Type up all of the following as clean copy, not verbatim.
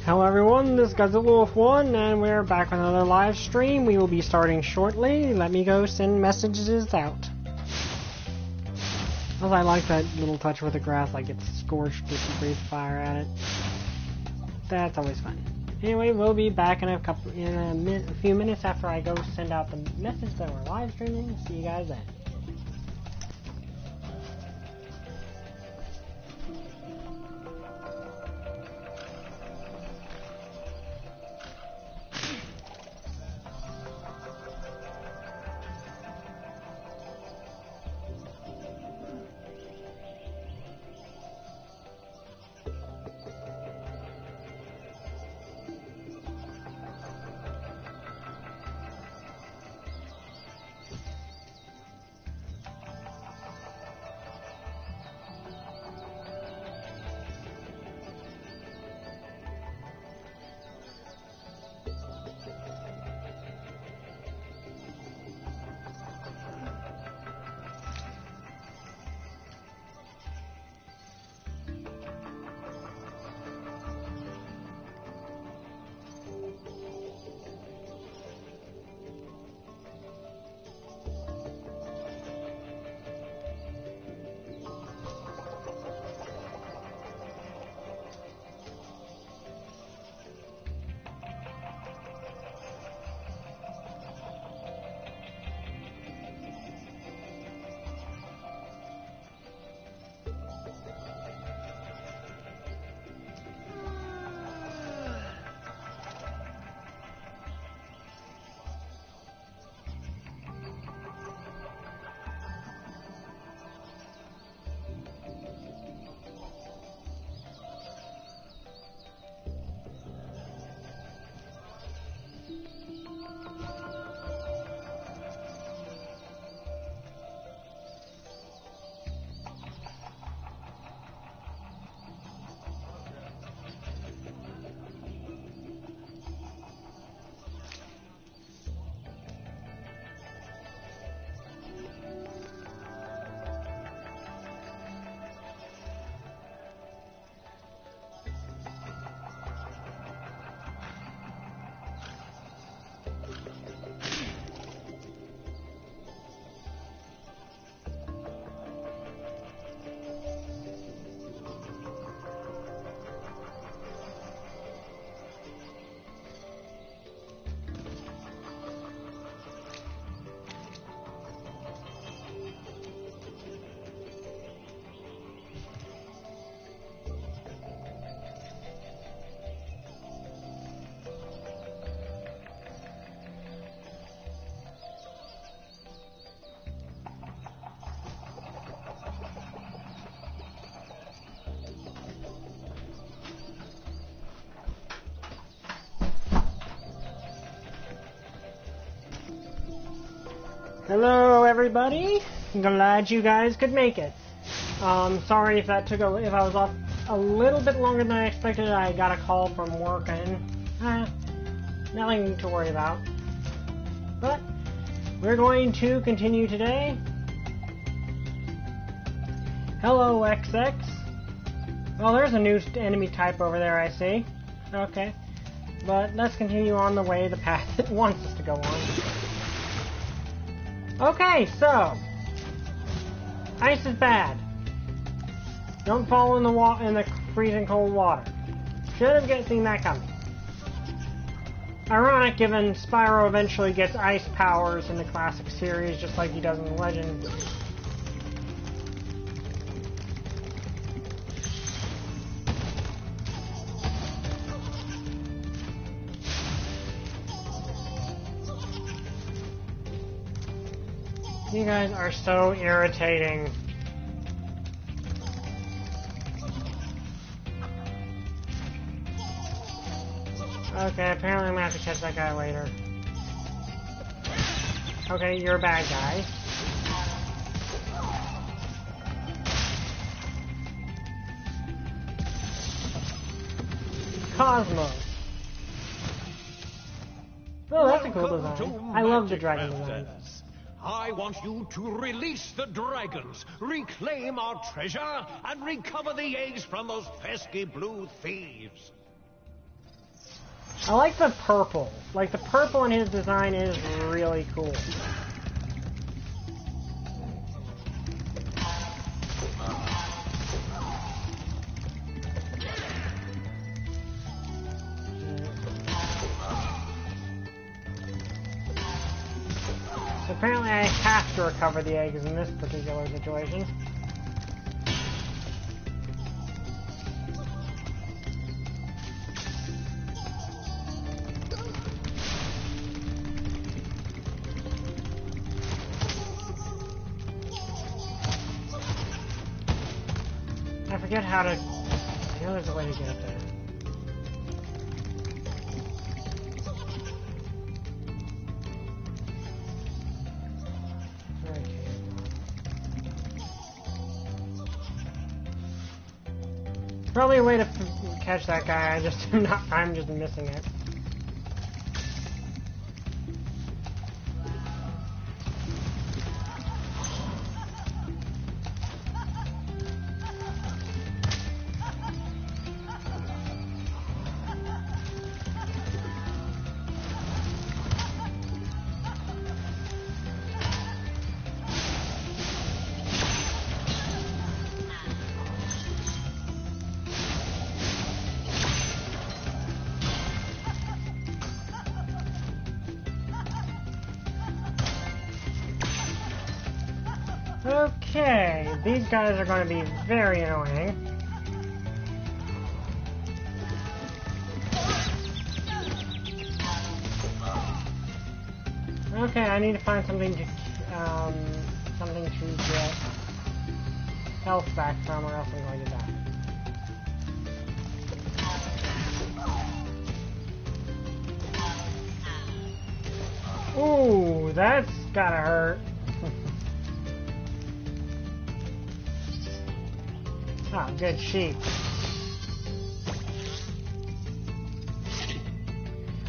Hello everyone, this is Godzilla1 and we're back with another live stream. We will be starting shortly. Let me go send messages out. Oh, I like that little touch with the grass, like it's scorched if you breathe fire at it. That's always fun. Anyway, we'll be back in a few minutes after I go send out the message that we're live streaming. See you guys then. Hello everybody, glad you guys could make it. Sorry if that if I was off a little bit longer than I expected. I got a call from work and nothing to worry about. But we're going to continue today. Hello XX. Well, there's a new enemy type over there, I see. Okay, but let's continue on the way the path it wants us to go on. Okay, so ice is bad. Don't fall in the freezing cold water. Should have seen that coming. Ironic, given Spyro eventually gets ice powers in the classic series, just like he does in the Legend. You guys are so irritating. Okay, apparently I'm gonna have to catch that guy later. Okay, you're a bad guy. Cosmos. Oh, that's a cool design. I love the dragon design. I want you to release the dragons, reclaim our treasure, and recover the eggs from those pesky blue thieves. I like the purple. Like, the purple in his design is really cool. So apparently I have to recover the eggs in this particular situation. I forget how to... I know there's a way to get up there. Probably a way to catch that guy. I'm just missing it. Okay, these guys are going to be very annoying. Okay, I need to find something to get health back from, or else I'm going to die. Ooh, that's gotta hurt. Ah, good sheep.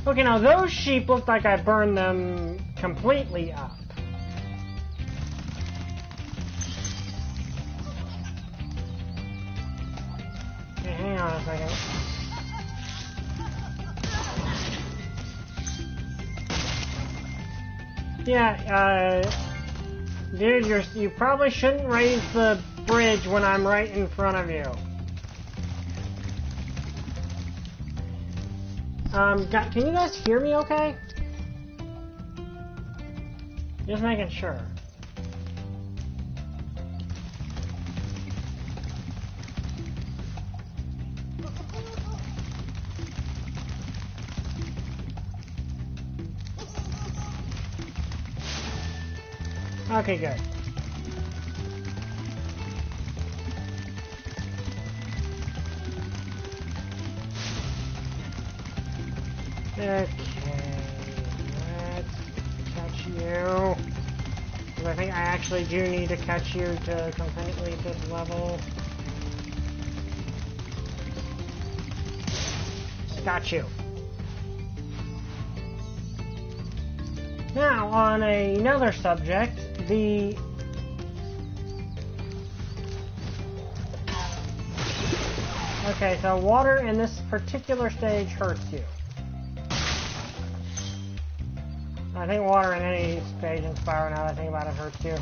Okay, now those sheep look like I burned them completely up. Okay, hang on a second. Yeah, dude, you probably shouldn't raise the bridge when I'm right in front of you. Can you guys hear me okay? Just making sure. Okay, good. Okay, let's catch you. Because I think I actually do need to catch you to complete this level. Got you. Now, on another subject, the... Okay, so water in this particular stage hurts you. I think water in any stage in Spyro, now that I think about it, hurts you.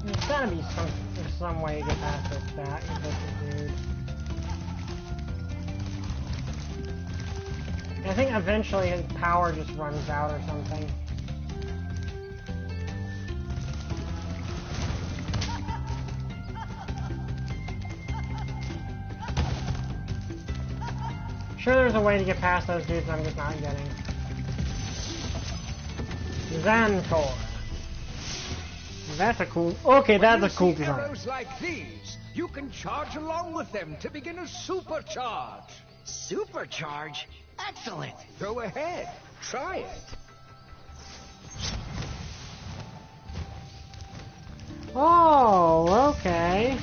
There's gotta be some way to get past this dude. I think eventually his power just runs out or something. Sure, there's a way to get past those dudes I'm just not getting. Xantor. That's a cool... Okay, that's a cool design. Arrows like these, you can charge along with them to begin a supercharge. Supercharge? Excellent. Go ahead, try it. Oh, okay.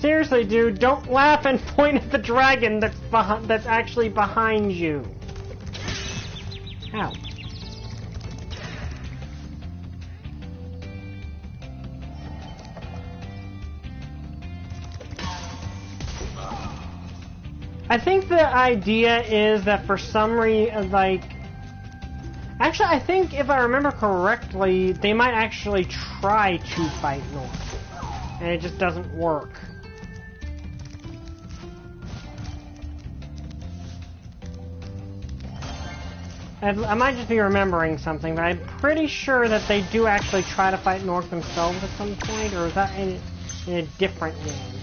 seriously, dude, don't laugh and point at the dragon that's actually behind you. Ow. I think the idea is that for some reason, like... Actually, I think if I remember correctly, they might actually try to fight North. And it just doesn't work. I might just be remembering something, but I'm pretty sure that they do actually try to fight North themselves at some point, or is that in a different game?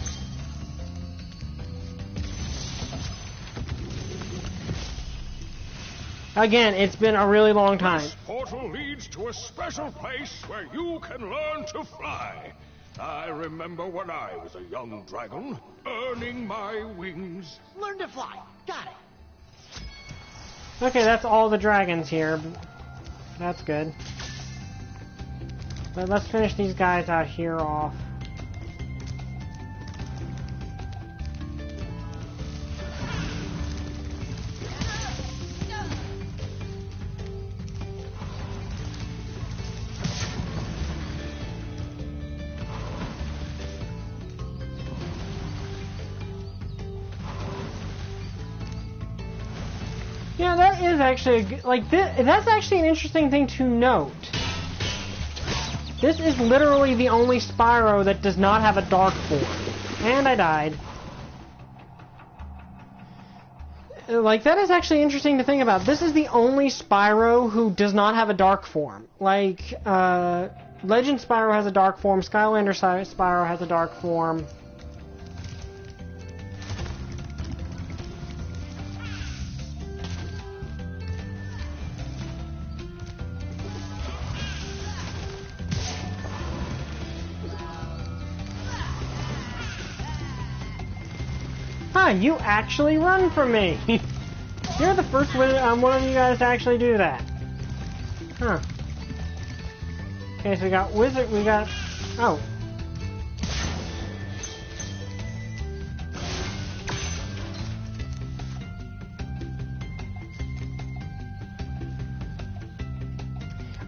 Again, it's been a really long time. This portal leads to a special place where you can learn to fly. I remember when I was a young dragon, earning my wings. Learn to fly. Got it. Okay, that's all the dragons here. That's good. But let's finish these guys out here off. Yeah, that is actually that's actually an interesting thing to note. This is literally the only Spyro that does not have a dark form. And I died. Like, that is actually interesting to think about. This is the only Spyro who does not have a dark form. Like, Legend Spyro has a dark form, Skylander Spyro has a dark form. Huh, you actually run from me! You're the first one of you guys to actually do that. Huh. Okay, so we got Wizard, we got... Oh.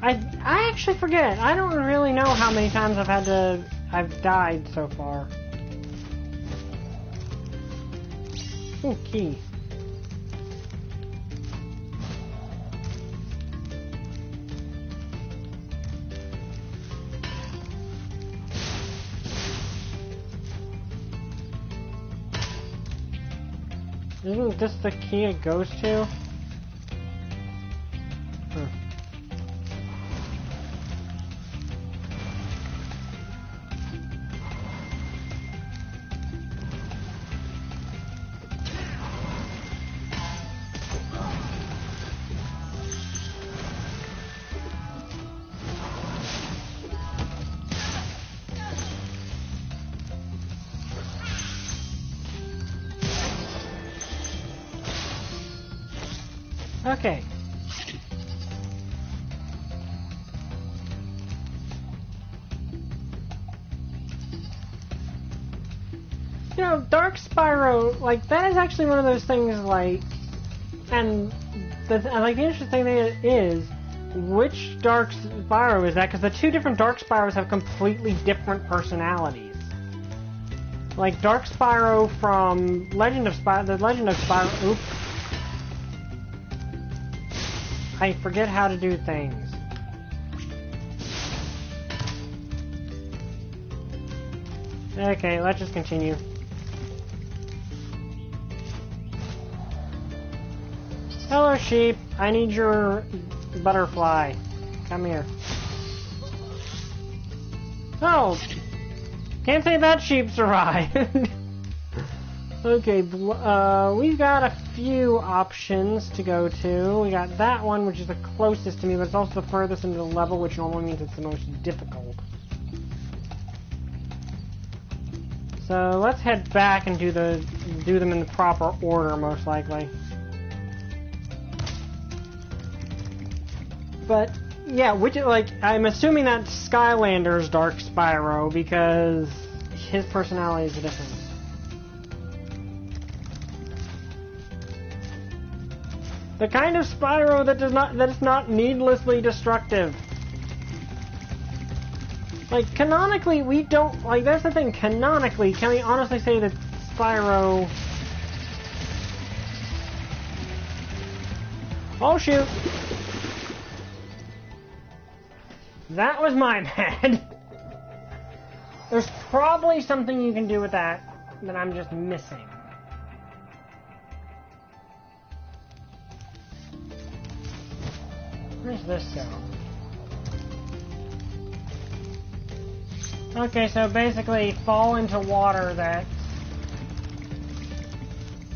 I actually forget. I don't really know how many times I've died so far. Ooh, key. Isn't this the key it goes to? Huh. Okay. You know, Dark Spyro, like, that is actually one of those things, like, and the interesting thing is, which Dark Spyro is that? Because the two different Dark Spyros have completely different personalities. Like, Dark Spyro from the Legend of Spyro, oops. I forget how to do things. Okay, let's just continue. Hello, sheep. I need your butterfly. Come here. Oh! Can't say that sheep survived. Okay, we've got a few options to go to. We got that one, which is the closest to me, but it's also the furthest into the level, which normally means it's the most difficult. So let's head back and do them in the proper order, most likely. But yeah, I'm assuming that's Skylander's Dark Spyro because his personality is the difference. The kind of Spyro that is not needlessly destructive. Like, canonically, we don't... Like, that's the thing. Canonically, can we honestly say that Spyro... Oh, shoot. That was my bad. There's probably something you can do with that I'm just missing. Where's this go? Okay, so basically fall into water that's...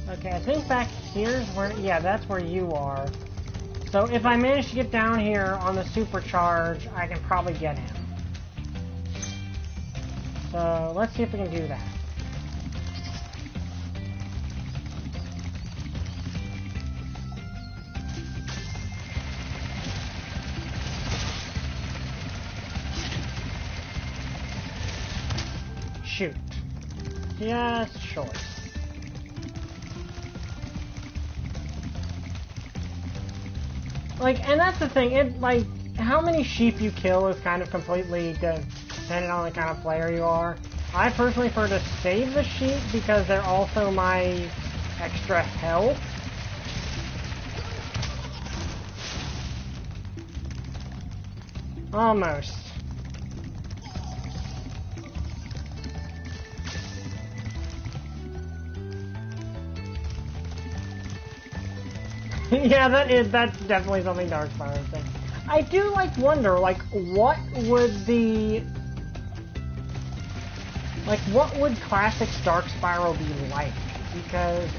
Okay, I think back here's where... Yeah, that's where you are. So if I manage to get down here on the supercharge, I can probably get him. So let's see if we can do that. Shoot. Just short. Like, and that's the thing, it, like, how many sheep you kill is kind of completely dependent on the kind of player you are. I personally prefer to save the sheep because they're also my extra health. Almost. Yeah, that's definitely something Dark Spyro said. I do wonder what would classic Dark Spyro be like? Because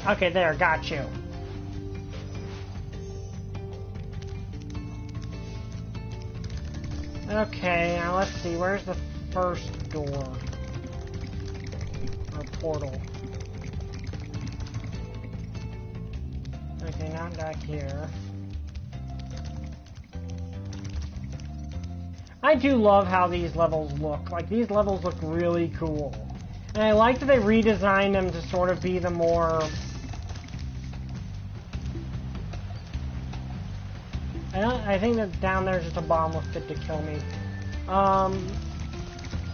okay, there, got you. Okay, now let's see, where's the first door? Or portal? Okay, not back here. I do love how these levels look. Like, these levels look really cool. And I like that they redesigned them to sort of be the more... I think that down there's just a bomb with fit to kill me.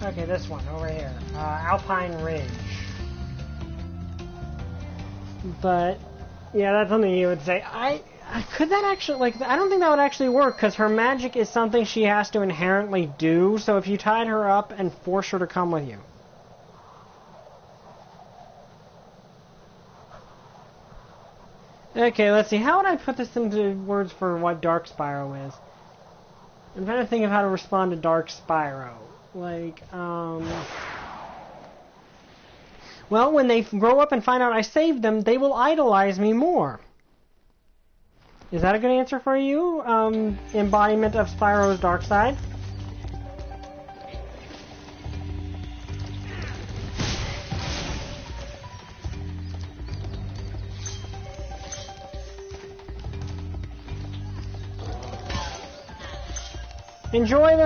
Okay, this one, over here. Alpine Ridge. But... yeah, that's something you would say. Could that actually, I don't think that would actually work, because her magic is something she has to inherently do, so if you tied her up and forced her to come with you. Okay, let's see, how would I put this into words for what Dark Spyro is? I'm trying to think of how to respond to Dark Spyro. Well, when they grow up and find out I saved them, they will idolize me more. Is that a good answer for you? Embodiment of Spyro's dark side?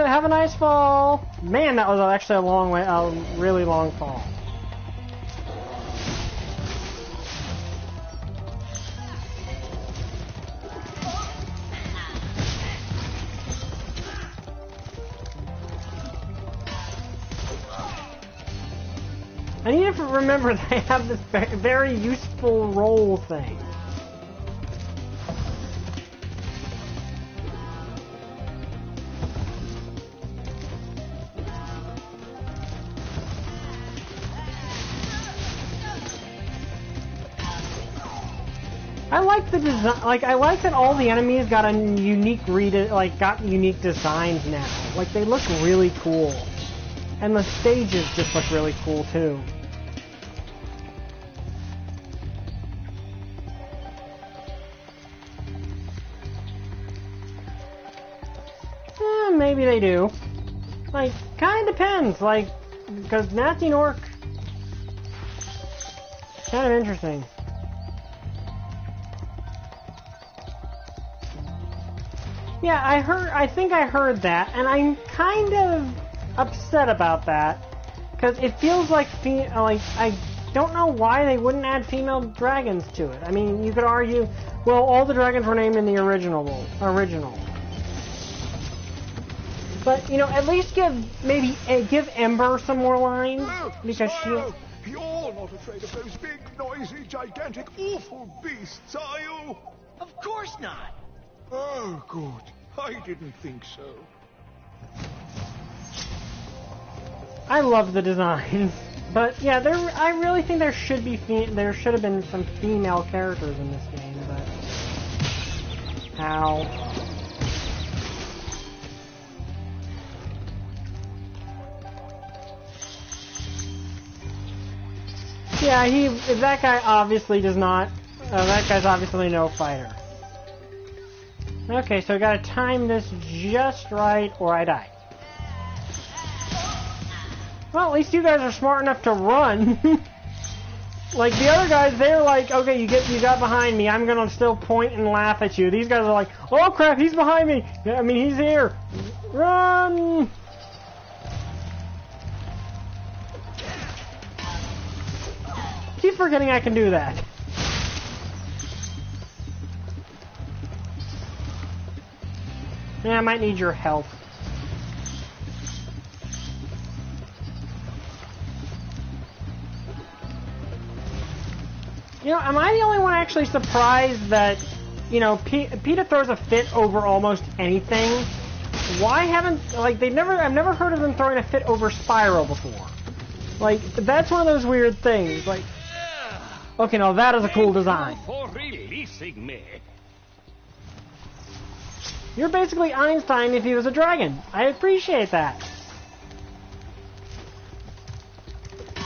Have a nice fall. Man, that was actually a really long fall. I need to remember that I have this very useful roll thing. I like the design. I like that all the enemies got a unique unique designs now. They look really cool, and the stages just look really cool too. Maybe they do. Kinda depends. Because Nasty Nork, kind of interesting. Yeah, I think I heard that, and I'm kind of upset about that, because it feels like I don't know why they wouldn't add female dragons to it. I mean, you could argue, well, all the dragons were named in the original. But, you know, at least give Ember some more lines, because Spyro, you're not afraid of those big, noisy, gigantic, awful beasts, are you? Of course not. Oh, good. I didn't think so. I love the designs. But yeah, I really think there should have been some female characters in this game, but how? Yeah, that guy obviously does not. That guy's obviously no fighter. Okay, so I gotta time this just right, or I die. Well, at least you guys are smart enough to run. Like the other guys, they're like, okay, you got behind me. I'm gonna still point and laugh at you. These guys are like, oh crap, he's behind me. I mean, he's here. Run! Keep forgetting I can do that. Yeah, I might need your help. You know, am I the only one actually surprised that, you know, PETA throws a fit over almost anything? Why haven't, like, I've never heard of them throwing a fit over Spyro before. Like, that's one of those weird things, like, okay, now that is a cool design. For releasing me. You're basically Einstein if he was a dragon. I appreciate that.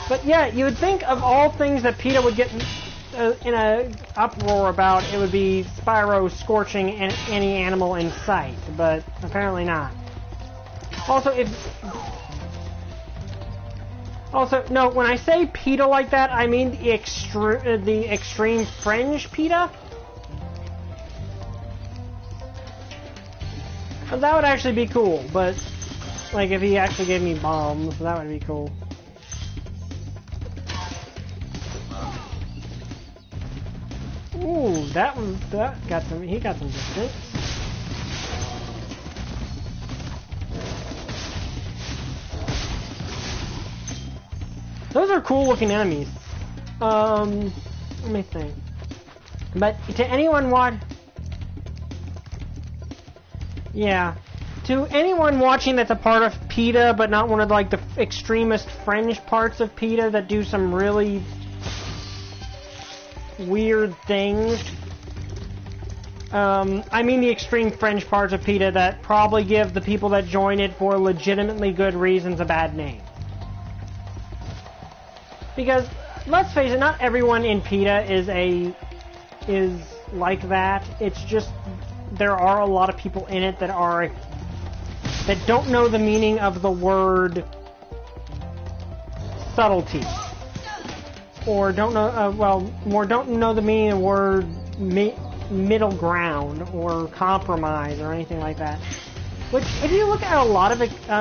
But yeah, you would think of all things that PETA would get in a uproar about, it would be Spyro scorching any animal in sight, but apparently not. Also, no, when I say PETA like that, I mean the extreme fringe PETA. That would actually be cool, but like if he actually gave me bombs, that would be cool. Ooh, he got some distance. Those are cool looking enemies. Let me think. But to anyone to anyone watching that's a part of PETA, but not one of like the extremist fringe parts of PETA that do some really weird things. I mean the extreme fringe parts of PETA that probably give the people that join it for legitimately good reasons a bad name. Because, let's face it, not everyone in PETA is like that. It's just, there are a lot of people in it that don't know the meaning of the word subtlety. Or don't know, don't know the meaning of the word middle ground or compromise or anything like that. Which, if you look at a lot of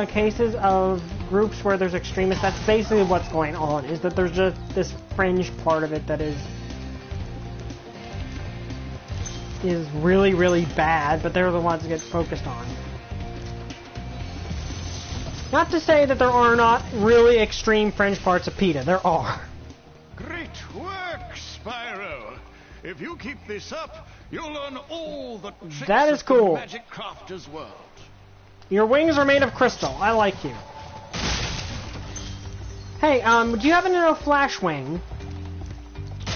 cases of groups where there's extremists, that's basically what's going on, is that there's just this fringe part of it that is really, really bad, but they're the ones that get focused on. Not to say that there are not really extreme fringe parts of PETA. There are. Great work, Spyro. If you keep this up, you'll learn all the tricks that is of cool. the Magic Crafter's world. Your wings are made of crystal. I like you. Hey, do you happen to know Flash Wing?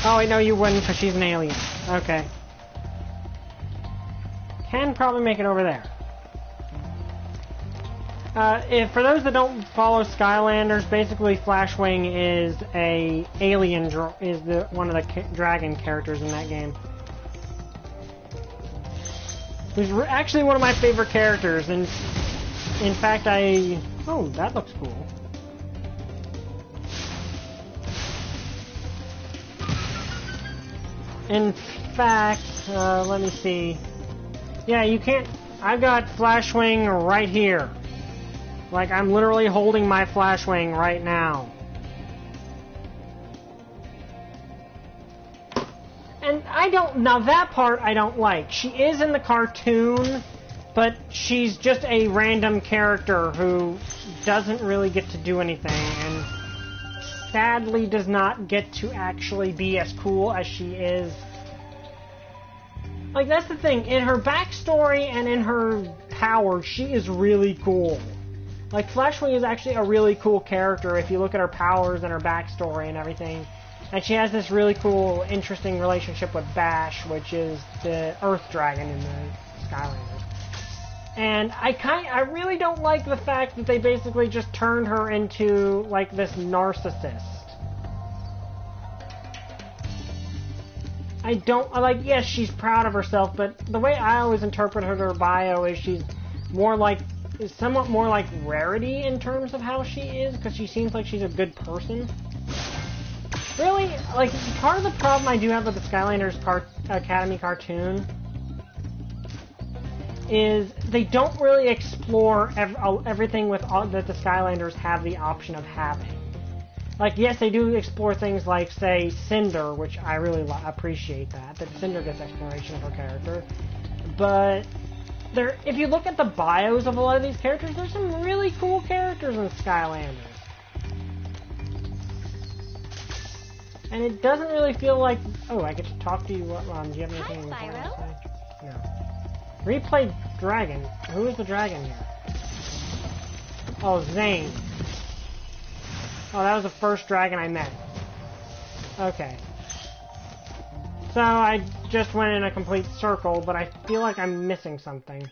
Oh, wait, no, you wouldn't, because she's an alien. Okay. Can probably make it over there. For those that don't follow Skylanders, basically Flash Wing is a alien, one of the dragon characters in that game. Who's actually one of my favorite characters, and in fact, oh, that looks cool. In fact, let me see. Yeah, you can't. I've got Flashwing right here. Like, I'm literally holding my Flashwing right now. And now that part I don't like. She is in the cartoon, but she's just a random character who doesn't really get to do anything, and sadly does not get to actually be as cool as she is. Like, that's the thing. In her backstory and in her powers, she is really cool. Like, Flashwing is actually a really cool character if you look at her powers and her backstory and everything. And she has this really cool, interesting relationship with Bash, which is the Earth Dragon in the Skylanders. And I really don't like the fact that they basically just turned her into, like, this narcissist. Yes, she's proud of herself, but the way I always interpreted her bio is she's somewhat more like Rarity in terms of how she is, because she seems like she's a good person. Really, like, part of the problem I do have with the Skylanders Academy cartoon is they don't really explore everything that the Skylanders have the option of having. Like, yes, they do explore things like, say, Cinder, which I really appreciate that Cinder gets exploration of her character. But if you look at the bios of a lot of these characters, there's some really cool characters in Skylanders. And it doesn't really feel like... Oh, I get to talk to you. Do you have anything Hi, to Spyro. say? No. Replay Dragon. Who is the dragon here? Oh, Zane. Oh, that was the first dragon I met. Okay. So, I just went in a complete circle, but I feel like I'm missing something.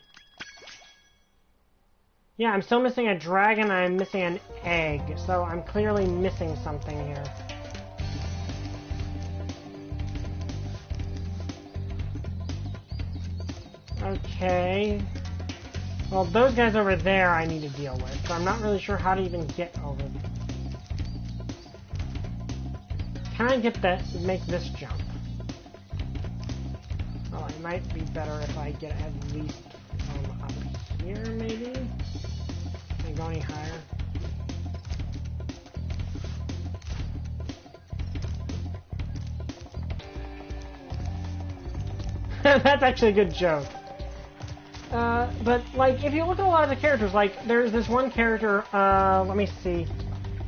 Yeah, I'm still missing a dragon, and I'm missing an egg, so I'm clearly missing something here. Okay. Well, those guys over there I need to deal with, so I'm not really sure how to even get over them. Can I make this jump? Well, it might be better if I get at least from up here, maybe? Can I go any higher? That's actually a good joke. But, like, if you look at a lot of the characters, like, there's this one character, let me see.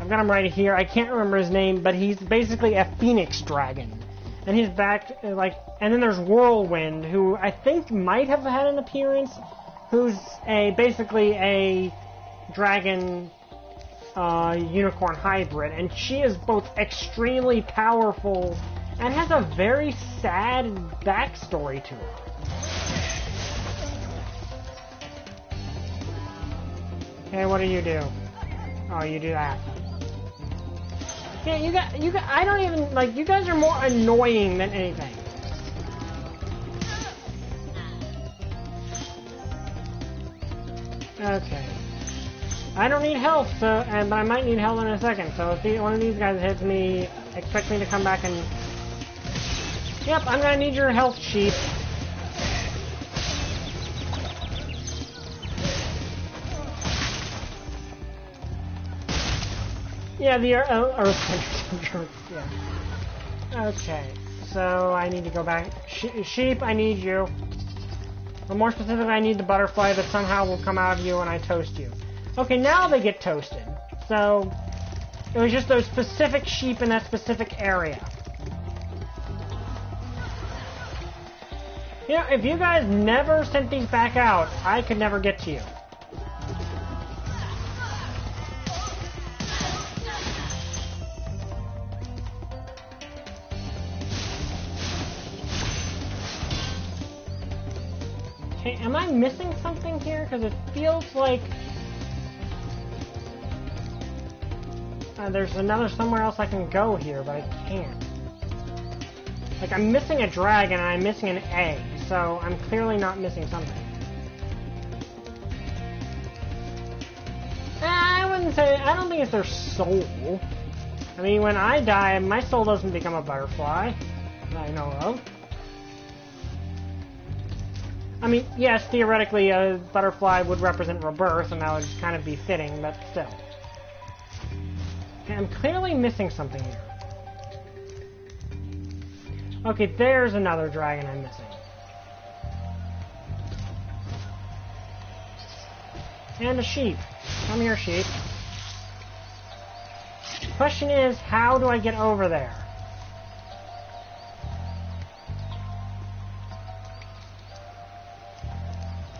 I've got him right here. I can't remember his name, but he's basically a phoenix dragon. And he's back, like, and then there's Whirlwind, who I think might have had an appearance, who's basically a dragon, unicorn hybrid. And she is both extremely powerful and has a very sad backstory to her. Okay, what do you do? Oh, you do that. Yeah, you got, I don't even, like, you guys are more annoying than anything. Okay. I don't need health, but I might need health in a second, so if one of these guys hits me, expect me to come back and... Yep, I'm gonna need your health sheep. Yeah, the Earth yeah. Okay, so I need to go back. Sheep, I need you. Or more specifically, I need the butterfly that somehow will come out of you when I toast you. Okay, now they get toasted. So, it was just those specific sheep in that specific area. You know, if you guys never sent these back out, I could never get to you. Okay, am I missing something here? Because it feels like... there's somewhere else I can go here, but I can't. Like, I'm missing a dragon and I'm missing an egg, so I'm clearly not missing something. I wouldn't say... I don't think it's their soul. I mean, when I die, my soul doesn't become a butterfly. That I know of. I mean, yes, theoretically a butterfly would represent rebirth, and that would kind of be fitting, but still. Okay, I'm clearly missing something here. Okay, there's another dragon I'm missing. And a sheep. Come here, sheep. Question is, how do I get over there?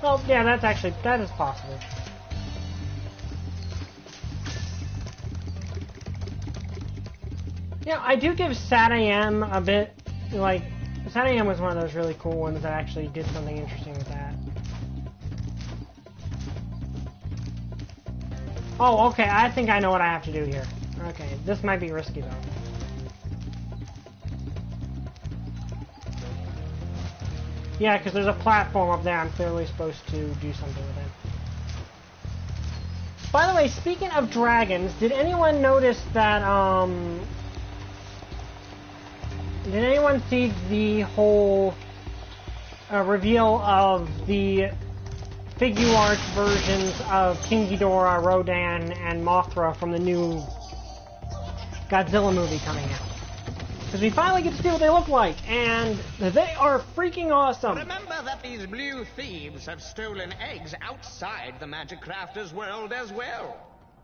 Well, yeah, that is possible. Yeah, I do give SatAM a bit, like, SatAM was one of those really cool ones that actually did something interesting with that. Oh, okay, I think I know what I have to do here. Okay, this might be risky, though. Yeah, because there's a platform up there. I'm clearly supposed to do something with it. By the way, speaking of dragons, did anyone notice that, did anyone see the whole reveal of the figure art versions of King Ghidorah, Rodan, and Mothra from the new Godzilla movie coming out? Because we finally get to see what they look like, and they are freaking awesome! Remember that these blue thieves have stolen eggs outside the Magic Crafter's world as well.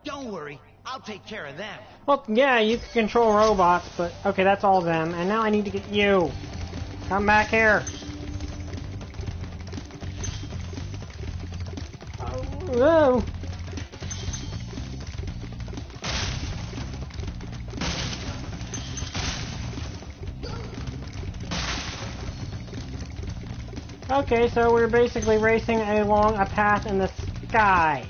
Don't worry, I'll take care of them. Well, yeah, you can control robots, but okay, that's all of them. And now I need to get you. Come back here. Oh, whoa. Okay, so we're basically racing along a path in the sky.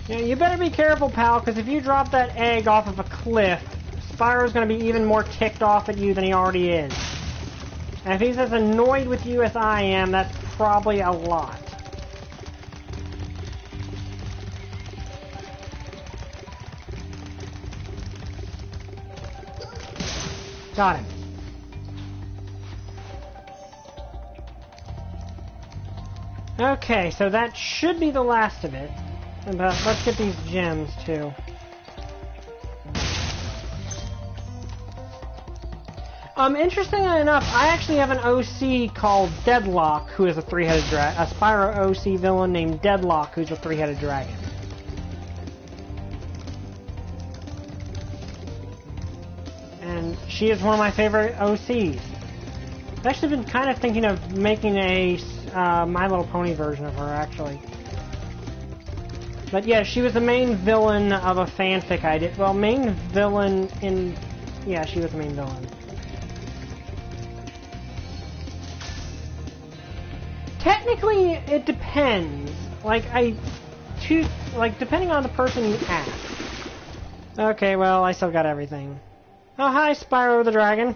Yeah, you better be careful, pal, because if you drop that egg off of a cliff, Spyro's going to be even more ticked off at you than he already is. And if he's as annoyed with you as I am, that's probably a lot. Got him. Okay, so that should be the last of it. But let's get these gems, too. Interestingly enough, I actually have an OC called Deadlock, who is a three-headed dragon. A Spyro OC villain named Deadlock, who's a three-headed dragon. And she is one of my favorite OCs. I've actually been kind of thinking of making a My Little Pony version of her, actually. But yeah, she was the main villain of a fanfic I did. Well, main villain in... Yeah, she was the main villain. Technically, it depends. Depending on the person you ask. Okay, well, I still got everything. Oh, hi, Spyro the Dragon.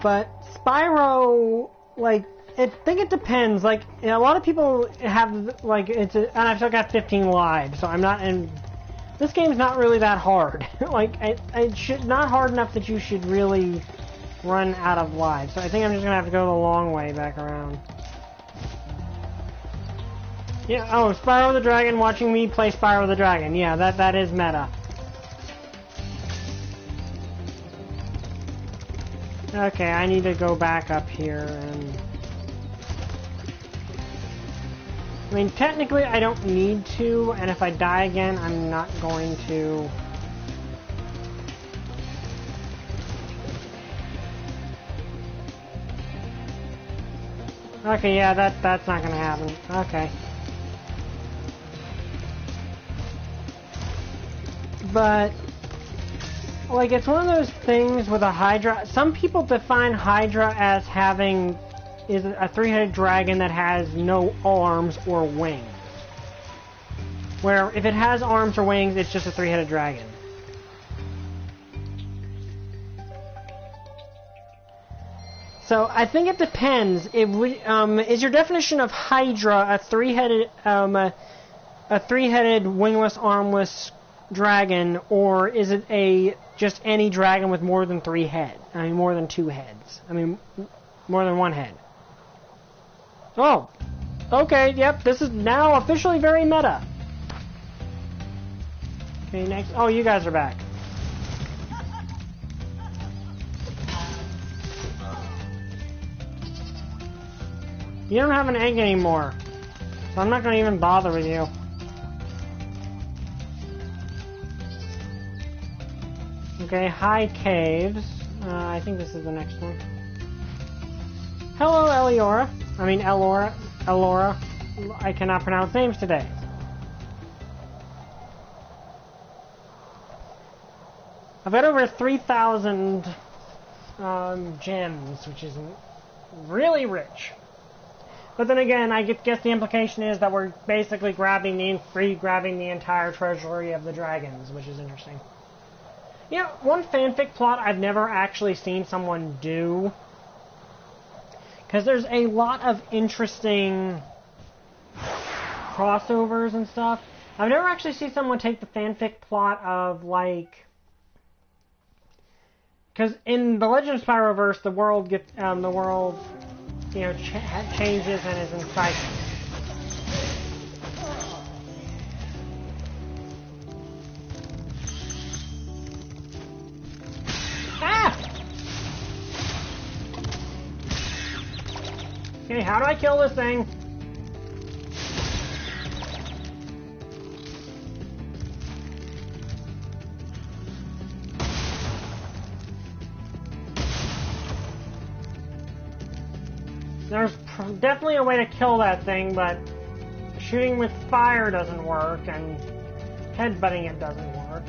But Spyro, I think it depends. A lot of people have, and I've still got 15 lives, so I'm not in... This game's not really that hard. Not hard enough that you should really run out of lives. So I think I'm just gonna have to go the long way back around. Yeah, oh, Spyro the Dragon watching me play Spyro the Dragon. Yeah, that is meta. Okay, I need to go back up here and... I mean, technically I don't need to, and if I die again, I'm not going to... Okay, yeah, that's not gonna happen. Okay. But... it's one of those things with a Hydra... Some people define Hydra as having... is a three-headed dragon that has no arms or wings. Where if it has arms or wings, it's just a three-headed dragon. So I think it depends. Is your definition of Hydra a three-headed wingless, armless dragon, or is it just any dragon with more than 3 heads? I mean, more than 2 heads. I mean, more than 1 head. Oh, okay, yep, this is now officially very meta. Okay, next. Oh, you guys are back. You don't have an egg anymore, so I'm not going to even bother with you. Okay, high caves. I think this is the next one. Hello, Eliora. I mean, Elora. I cannot pronounce names today. I've got over 3,000 gems, which is really rich. But then again, I guess the implication is that we're basically grabbing the entire treasury of the dragons, which is interesting. You know, one fanfic plot I've never actually seen someone do, because there's a lot of interesting crossovers and stuff. I've never actually seen someone take the fanfic plot of, like, because in the Legend of Spyroverse, the world changes and is in cycles. Ah! Okay, how do I kill this thing? There's definitely a way to kill that thing, but shooting with fire doesn't work, and headbutting it doesn't work.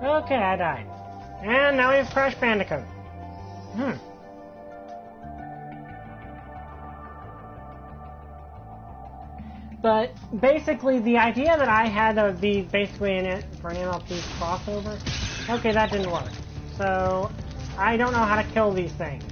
Okay, I died. And now we have Crash Bandicoot. But basically, the idea that I had of be basically in it for an MLP crossover, okay, that didn't work. So, I don't know how to kill these things.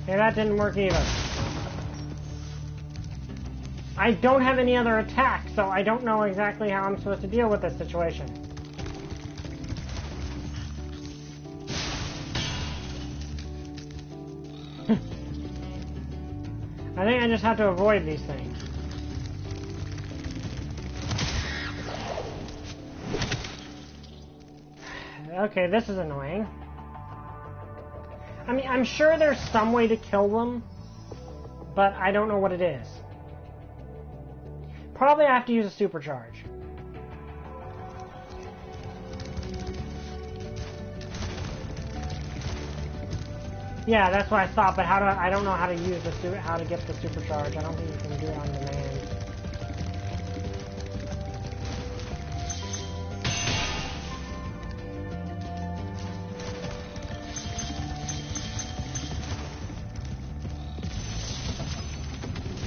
Okay, that didn't work either. I don't have any other attacks, so I don't know exactly how I'm supposed to deal with this situation. I think I just have to avoid these things. Okay, this is annoying. I mean, I'm sure there's some way to kill them, but I don't know what it is. Probably I have to use a supercharge. Yeah, that's what I thought, but I don't know how to use how to get the supercharge. I don't think you can do it on demand.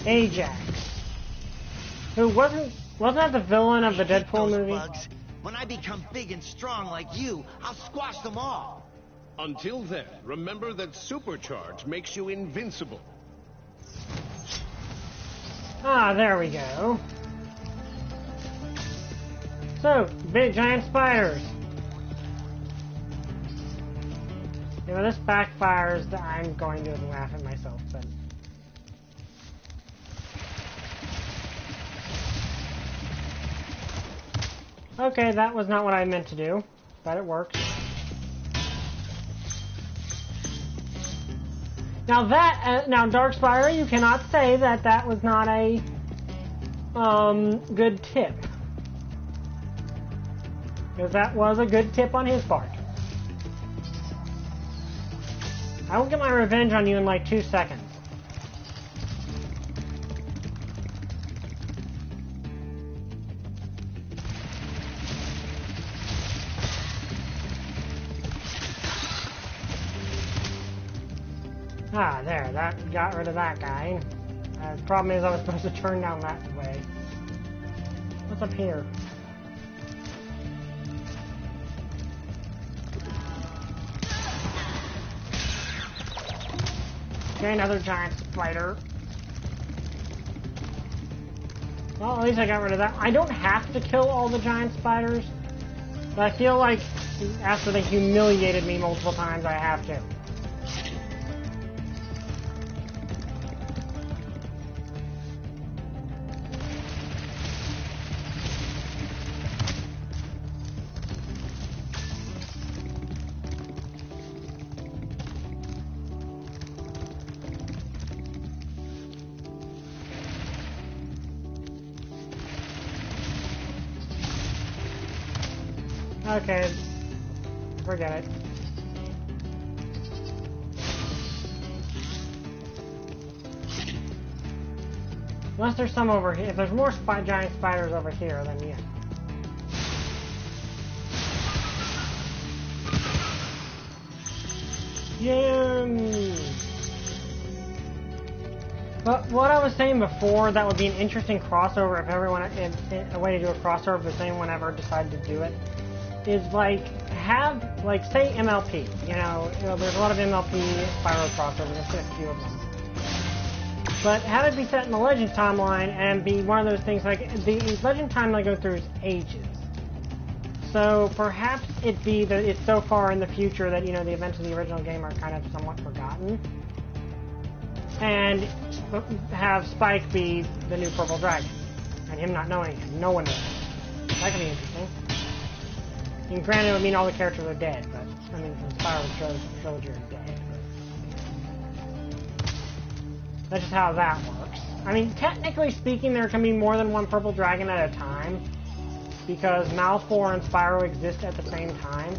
Ajax. Who wasn't that the villain of the Deadpool movie? Bugs. When I become big and strong like you, I'll squash them all. Until then, remember that supercharge makes you invincible. Ah, there we go. So, big giant spiders. You know, this backfires. I'm going to laugh at myself, but... Okay, that was not what I meant to do, but it works. Now now Dark Spyro, you cannot say that that was not a good tip, because that was a good tip on his part. I will get my revenge on you in like 2 seconds. Ah, there, that got rid of that guy. The problem is I was supposed to turn down that way. What's up here? Okay, another giant spider. Well, at least I got rid of that. I don't have to kill all the giant spiders, but I feel like after they humiliated me multiple times, I have to. Okay, forget it. Unless there's some over here. If there's more giant spiders over here, then yeah. Yum! But what I was saying before, that would be an interesting crossover if everyone, a way to do a crossover if anyone ever decided to do it, is like have like say MLP. You know, there's a lot of MLP Spyro crossovers. There's been a few of them. But have it be set in the Legends timeline and be one of those things like the Legend timeline goes through ages. So perhaps it be that it's so far in the future that the events of the original game are kind of somewhat forgotten, and have Spike be the new Purple Dragon, and him not knowing it. No one knows. That could be interesting. And granted, it would mean all the characters are dead, but I mean, from Spyro's trilogy are dead. But that's just how that works. I mean, technically speaking, there can be more than one Purple Dragon at a time, because Malfour and Spyro exist at the same time.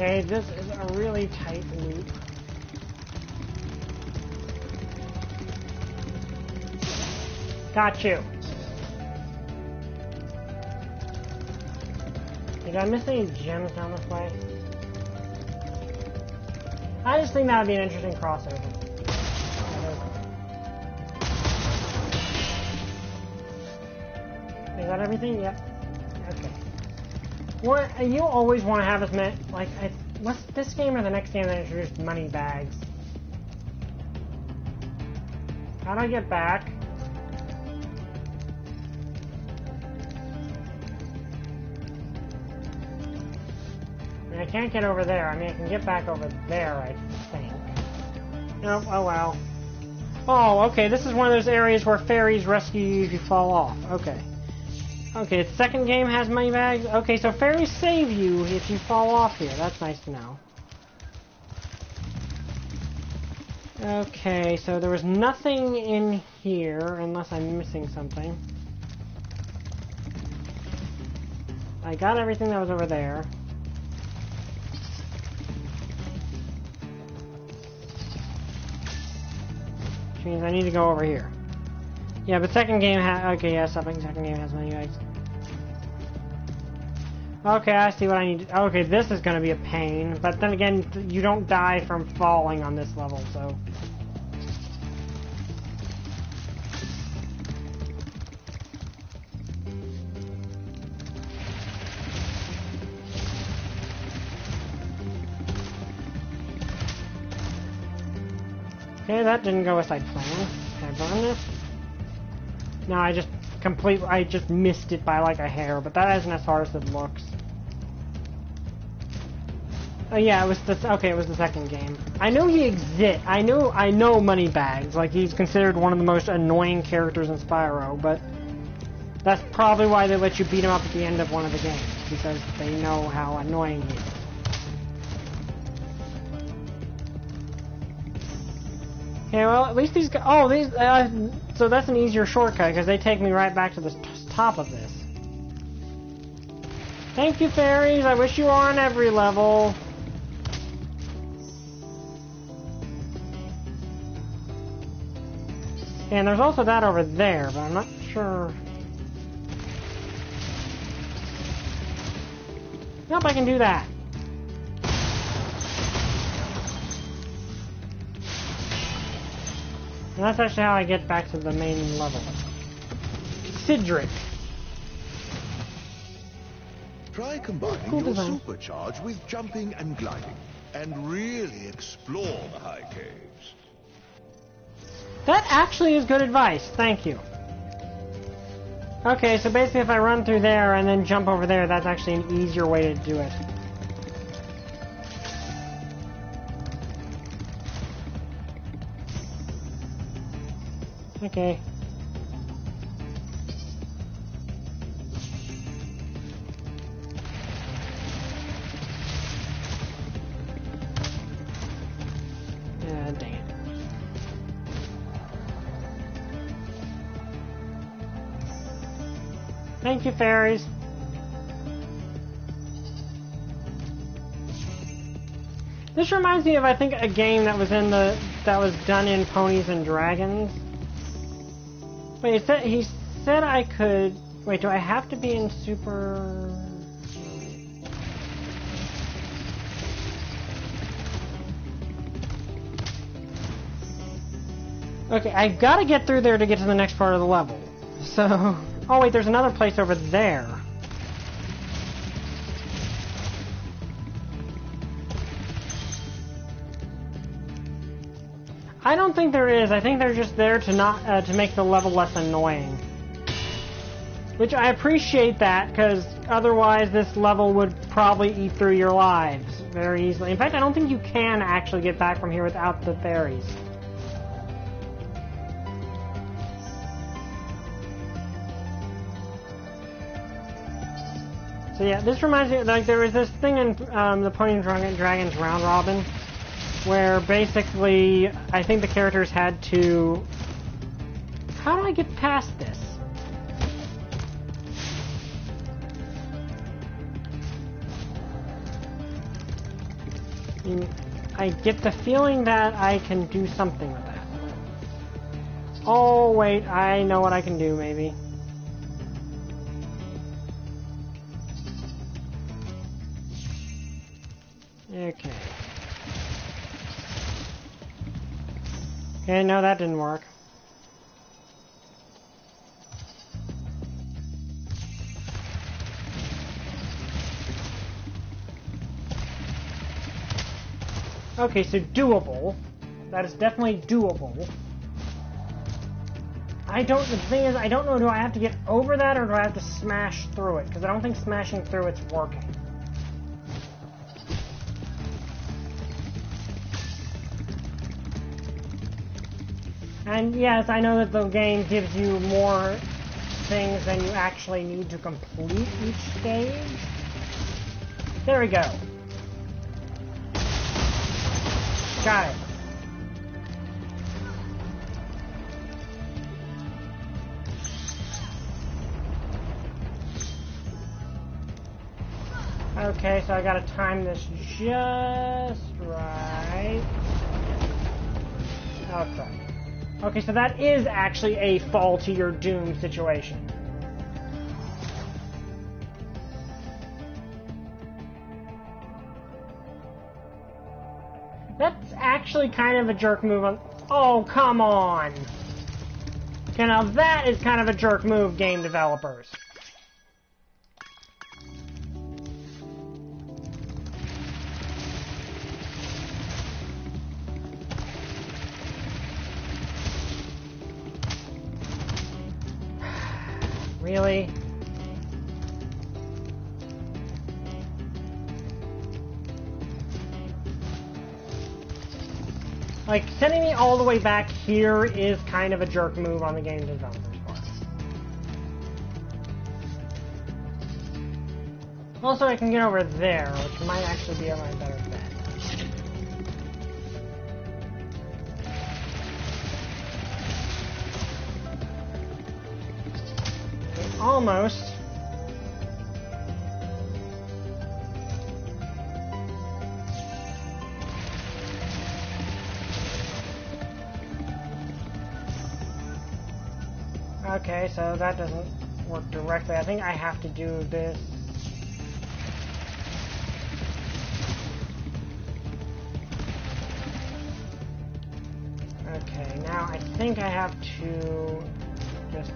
Okay, this is a really tight loop. Got you. Did I miss any gems down this way? I just think that would be an interesting crossover. Is that everything? Yep. Okay. What you always want to have is like what's this game or the next game that introduced money bags? How do I get back? I mean, I can't get over there. I mean, I can get back over there, I think. Nope. Oh well. Oh, okay. This is one of those areas where fairies rescue you if you fall off. Okay. Okay, the second game has money bags. Okay, so fairies save you if you fall off here. That's nice to know. Okay, so there was nothing in here, unless I'm missing something. I got everything that was over there. Which means I need to go over here. Yeah, but second game okay, yeah, second game has money bags. Okay, I see what I need to... Okay, this is gonna be a pain, but then again, you don't die from falling on this level, so... Okay, that didn't go as I planned. Can I burn this? No, I just missed it by like a hair, but that isn't as hard as it looks. Oh yeah, it was the second game. I know he exists. I know Moneybags. Like, he's considered one of the most annoying characters in Spyro, but that's probably why they let you beat him up at the end of one of the games, because they know how annoying he is. Okay, well, at least these guys... Oh, so that's an easier shortcut, because they take me right back to the top of this. Thank you, fairies. I wish you were on every level. And there's also that over there, but I'm not sure. Nope, I can do that. And that's actually how I get back to the main level. Cedric. Try combining Cool your design. supercharge with jumping and gliding, and really explore the high caves. That actually is good advice. Thank you. Okay, so basically if I run through there and then jump over there, that's actually an easier way to do it. Okay. Yeah, dang it. Thank you, fairies. This reminds me of, I think, a game that was done in Ponies and Dragons. Wait, he said I could. Wait, do I have to be in super? Okay, I've got to get through there to get to the next part of the level. So, oh wait, there's another place over there. I don't think there is. I think they're just there to not to make the level less annoying. Which I appreciate that, because otherwise this level would probably eat through your lives very easily. In fact, I don't think you can actually get back from here without the fairies. So yeah, this reminds me, like, there was this thing in the Pony and Dragons Round Robin, where basically, I think the characters had to... How do I get past this? I get the feeling that I can do something with that. Oh, wait, I know what I can do, maybe. Okay. Okay, no, that didn't work. Okay, so doable. That is definitely doable. The thing is, I don't know, do I have to get over that or do I have to smash through it? Because I don't think smashing through it's working. And yes, I know that the game gives you more things than you actually need to complete each stage. There we go. Got it. Okay, so I gotta time this just right. Okay. Okay, so that is actually a fall to your doom situation. That's actually kind of a jerk move on... Oh, come on! Okay, now that is kind of a jerk move, game developers. Really? Like, sending me all the way back here is kind of a jerk move on the game developer's part. Also, I can get over there, which might actually be my better bet. Almost. Okay, so that doesn't work directly. I think I have to do this. Okay, now I think I have to just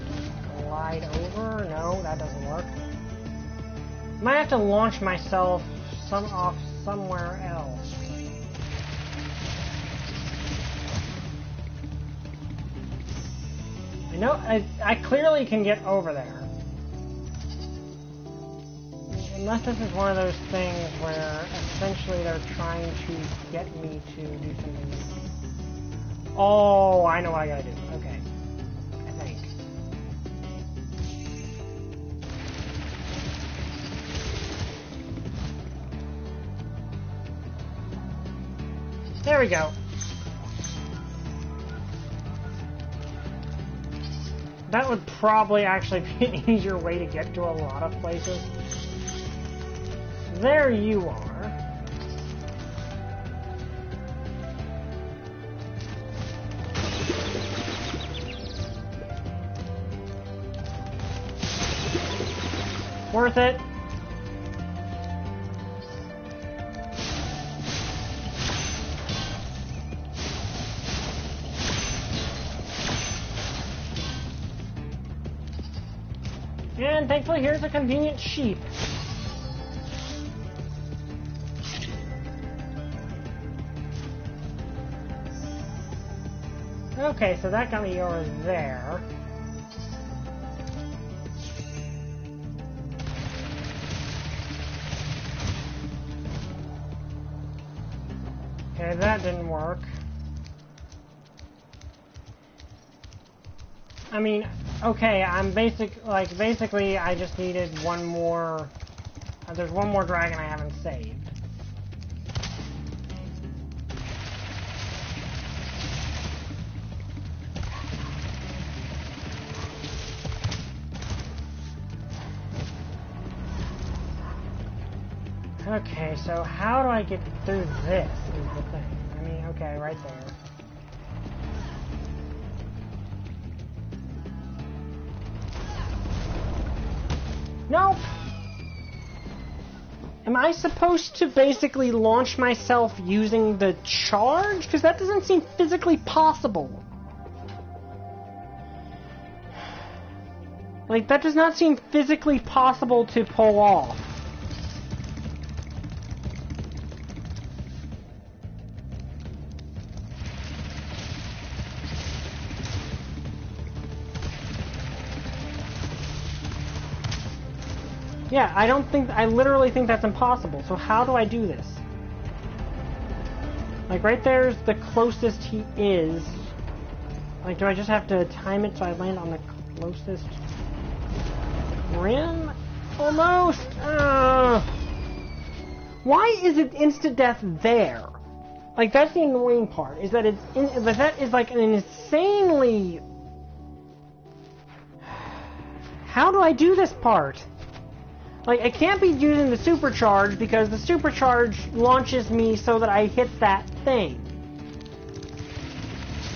glide over. No, that doesn't work. Might have to launch myself off somewhere else. I know I clearly can get over there. Unless this is one of those things where essentially they're trying to get me to do something. Oh, I know what I gotta do. Okay. I think. There we go. That would probably actually be an easier way to get to a lot of places. There you are. Worth it. And thankfully here's a convenient sheep. Okay, so that got me over there. Okay, that didn't work. I mean, okay, basically I just needed one more, there's one more dragon I haven't saved. Okay, so how do I get through this is the thing. I mean, okay, right there. Nope! Am I supposed to basically launch myself using the charge? Because that doesn't seem physically possible. Like, that does not seem physically possible to pull off. Yeah, I literally think that's impossible. So how do I do this? Like, right there's the closest he is. Like, do I just have to time it so I land on the closest rim? Almost! Why is it instant death there? Like, that's the annoying part, is that that is like an insanely... How do I do this part? Like, I can't be using the supercharge because the supercharge launches me so that I hit that thing.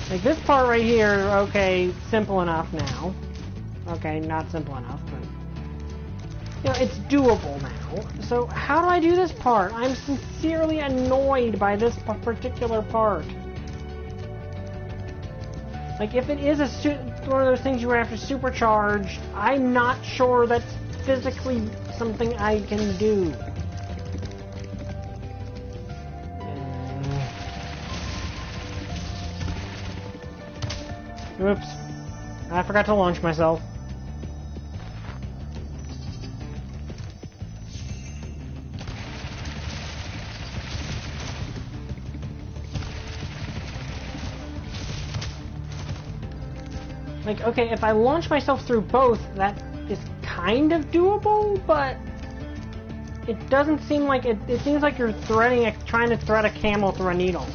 Like, this part right here, okay, simple enough now. Okay, not simple enough, but... You know, it's doable now. So, how do I do this part? I'm sincerely annoyed by this particular part. Like, if it is one of those things you have to supercharge, I'm not sure that's physically something I can do. Oops. I forgot to launch myself. Like, okay, if I launch myself through both, that is kind of doable, but it doesn't seem like it. It seems like you're trying to thread a camel through a needle.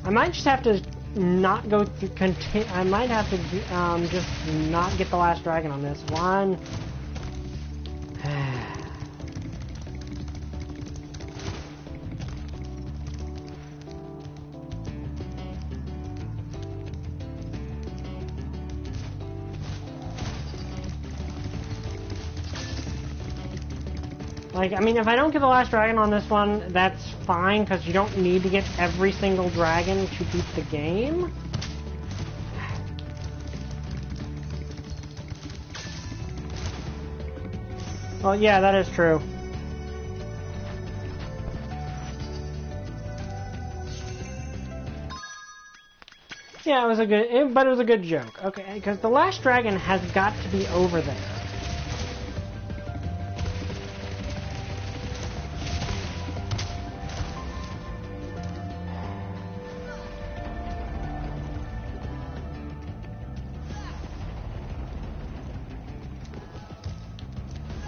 I might just have to not go through. I might have to just not get the last dragon on this one. Like, I mean, if I don't get the last dragon on this one, that's fine, because you don't need to get every single dragon to beat the game. Well, yeah, that is true. Yeah, it was a good, but it was a good joke. Okay, because the last dragon has got to be over there.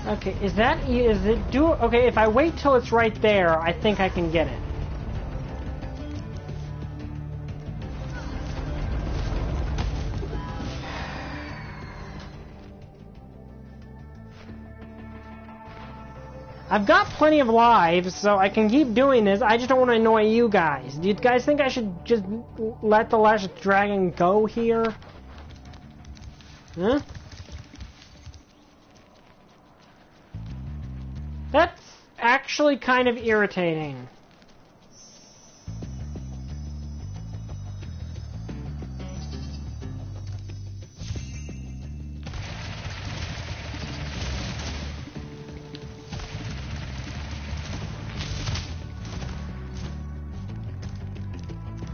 Okay, is it okay, if I wait till it's right there, I think I can get it. I've got plenty of lives, so I can keep doing this. I just don't want to annoy you guys. Do you guys think I should just let the last dragon go here? Huh? That's actually kind of irritating.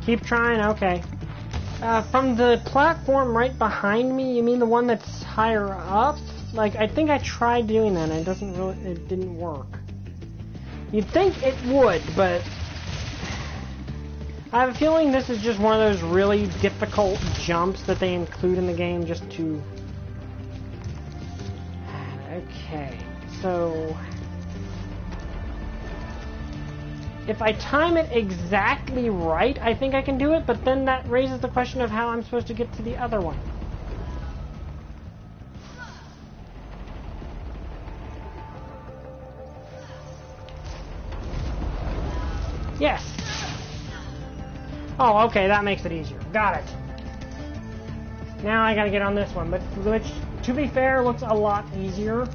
Keep trying? Okay. From the platform right behind me, you mean the one that's higher up? Like, I think I tried doing that and it didn't work. You'd think it would, but I have a feeling this is just one of those really difficult jumps that they include in the game just to... Okay, so... If I time it exactly right, I think I can do it, but then that raises the question of how I'm supposed to get to the other one. Yes! Oh, okay, that makes it easier. Got it. Now I gotta get on this one, but which, to be fair, looks a lot easier.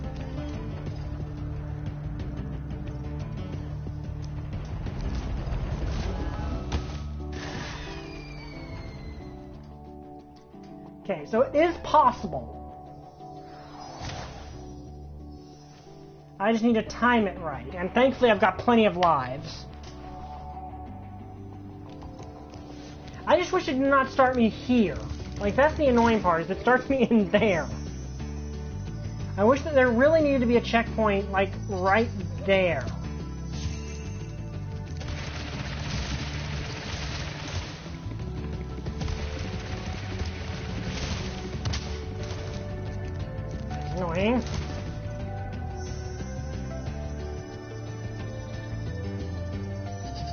Okay, so it is possible. I just need to time it right, and thankfully I've got plenty of lives. I just wish it did not start me here. Like, that's the annoying part, is it starts me in there. I wish that there really needed to be a checkpoint, like, right there. Annoying.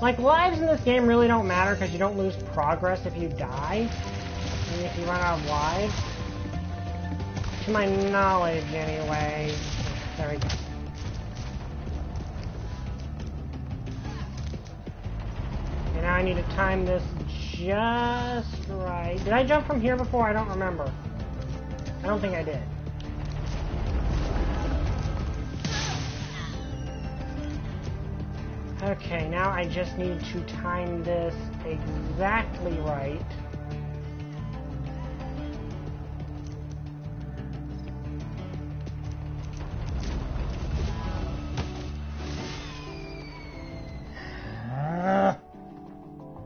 Like, lives in this game really don't matter because you don't lose progress if you die. And if you run out of lives. To my knowledge, anyway. There we go. And now I need to time this just right. Did I jump from here before? I don't remember. I don't think I did. Okay, now I just need to time this exactly right.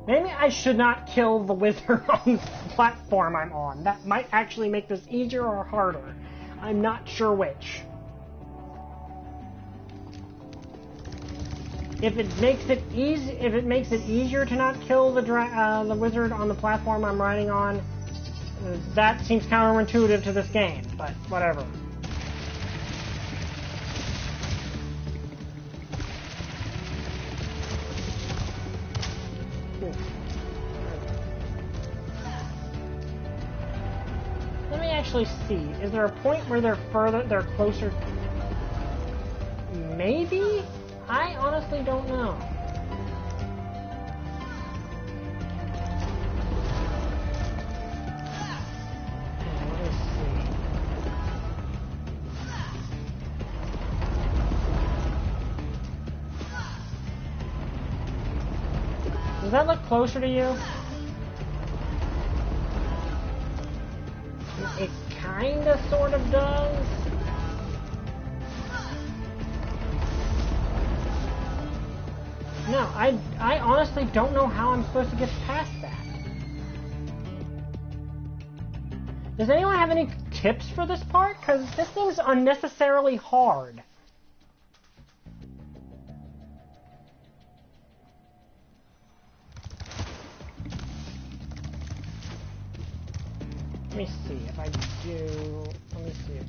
Maybe I should not kill the wizard on the platform I'm on. That might actually make this easier or harder. I'm not sure which. If it makes it easier to not kill the wizard on the platform I'm riding on, that seems counterintuitive to this game. But whatever. Let me actually see. Is there a point where they're closer? Maybe? I honestly don't know. Let me see. that look closer to you? It kinda sort of does. No, I honestly don't know how I'm supposed to get past that. Does anyone have any tips for this part? Because this thing's unnecessarily hard. Let me see if I do. Let me see.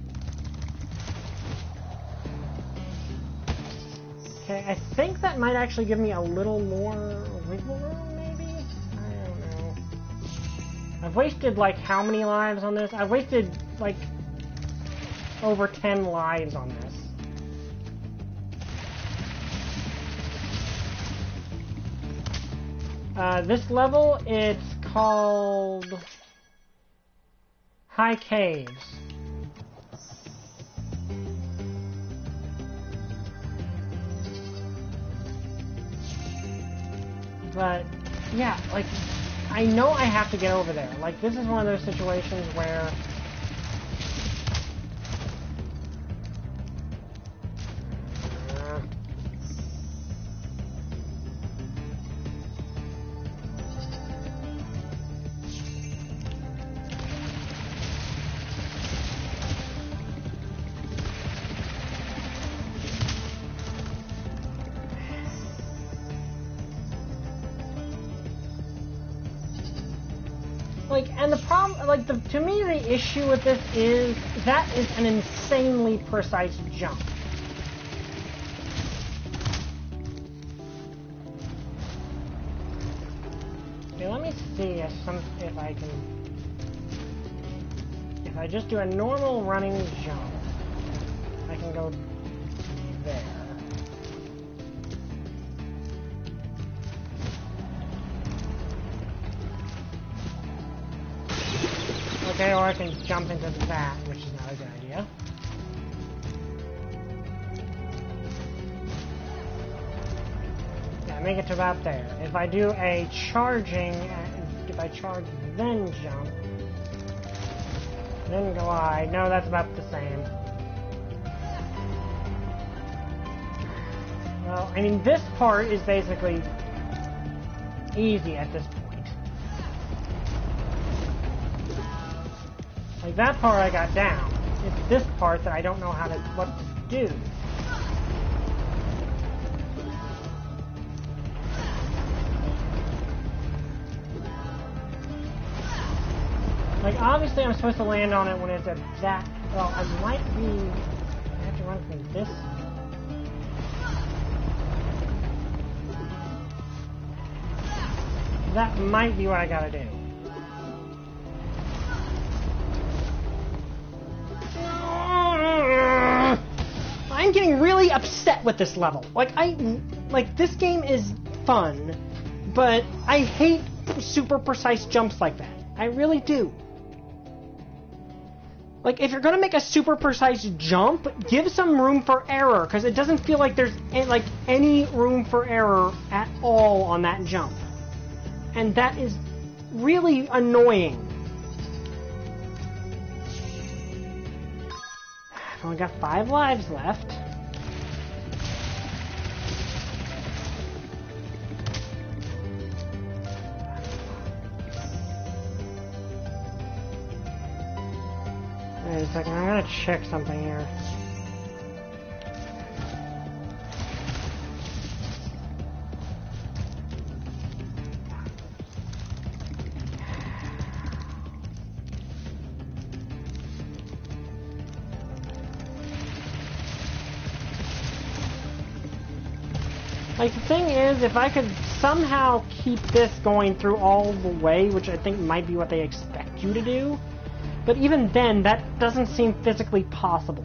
Okay, I think that might actually give me a little more wiggle room, maybe? I don't know. I've wasted, like, how many lives on this? I've wasted, like, over 10 lives on this. This level, it's called High Caves. But, yeah, like, I know I have to get over there. Like, this is one of those situations where... Like, and the problem, like, to me, the issue with this is that is an insanely precise jump. Okay, let me see if I can, if I just do a normal running jump, I can go there. Okay, or I can jump into that, which is not a good idea. Yeah, make it to about there. If I do a charging, if I charge then jump, then glide, no, that's about the same. Well, I mean, this part is basically easy at this point. Like, that part I got down. It's this part that I don't know what to do. Like, obviously I'm supposed to land on it when it's at that... Well, I might be... I have to run from this... That might be what I gotta do. I'm getting really upset with this level. Like, this game is fun, but I hate super precise jumps like that. I really do. Like, if you're gonna make a super precise jump, give some room for error, because it doesn't feel like there's, like, any room for error at all on that jump. And that is really annoying. I've only got 5 lives left. Wait a second, I'm gonna check something here. Like, the thing is, if I could somehow keep this going through all the way, which I think might be what they expect you to do, but even then, that doesn't seem physically possible.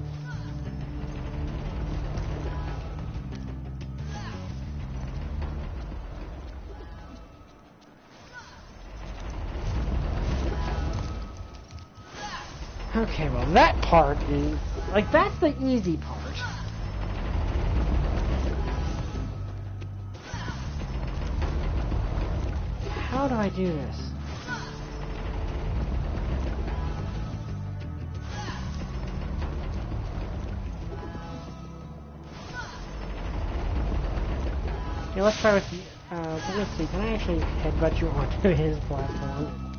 Okay, well, that part is... Like, that's the easy part. How do I do this? Okay, let's try with the, let's see, can I actually headbutt you onto his platform?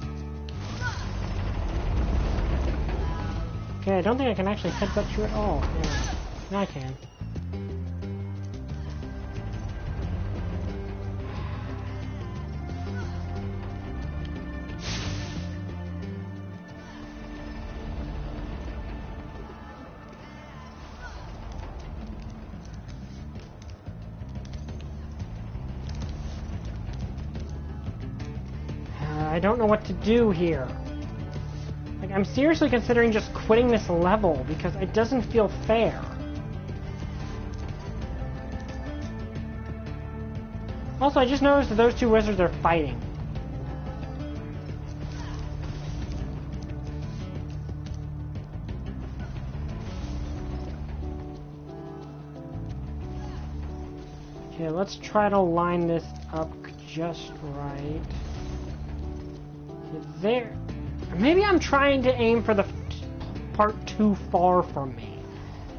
Okay, I don't think I can actually headbutt you at all. Yeah, now I can. I don't know what to do here. Like, I'm seriously considering just quitting this level because it doesn't feel fair. Also, I just noticed that those two wizards are fighting. Okay, let's try to line this up just right. There. Maybe I'm trying to aim for the part too far from me.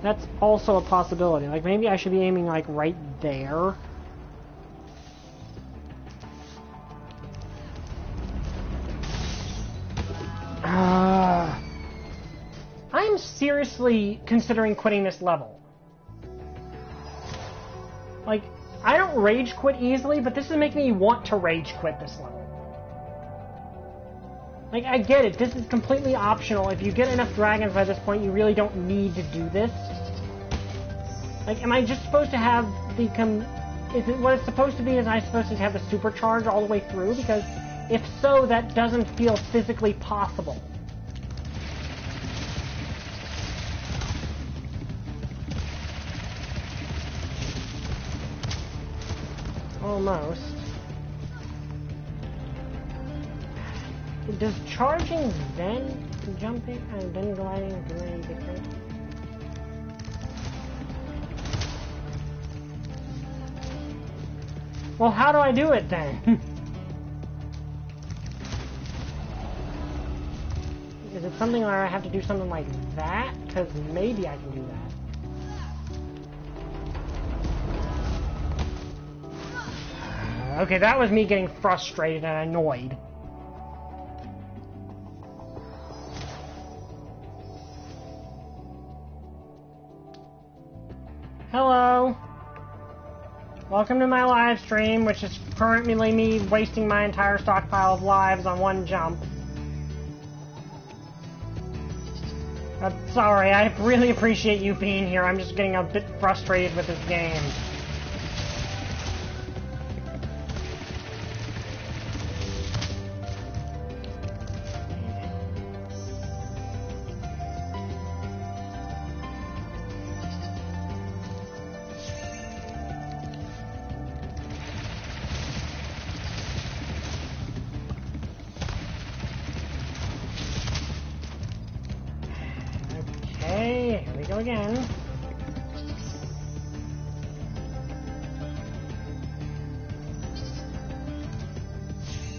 That's also a possibility. Like, maybe I should be aiming, like, right there. I'm seriously considering quitting this level. Like, I don't rage quit easily, but this is making me want to rage quit this level. Like, I get it, this is completely optional. If you get enough dragons by this point, you really don't need to do this. Like, am I just supposed to have the is it what it's supposed to be? Is I supposed to have the supercharge all the way through? Because if so, that doesn't feel physically possible. Almost. Does charging then jumping and then gliding do any different? Well, how do I do it then? Is it something where I have to do something like that? Because maybe I can do that. Okay, that was me getting frustrated and annoyed. Hello. Welcome to my live stream, which is currently me wasting my entire stockpile of lives on one jump. Sorry, I really appreciate you being here. I'm just getting a bit frustrated with this game. Again.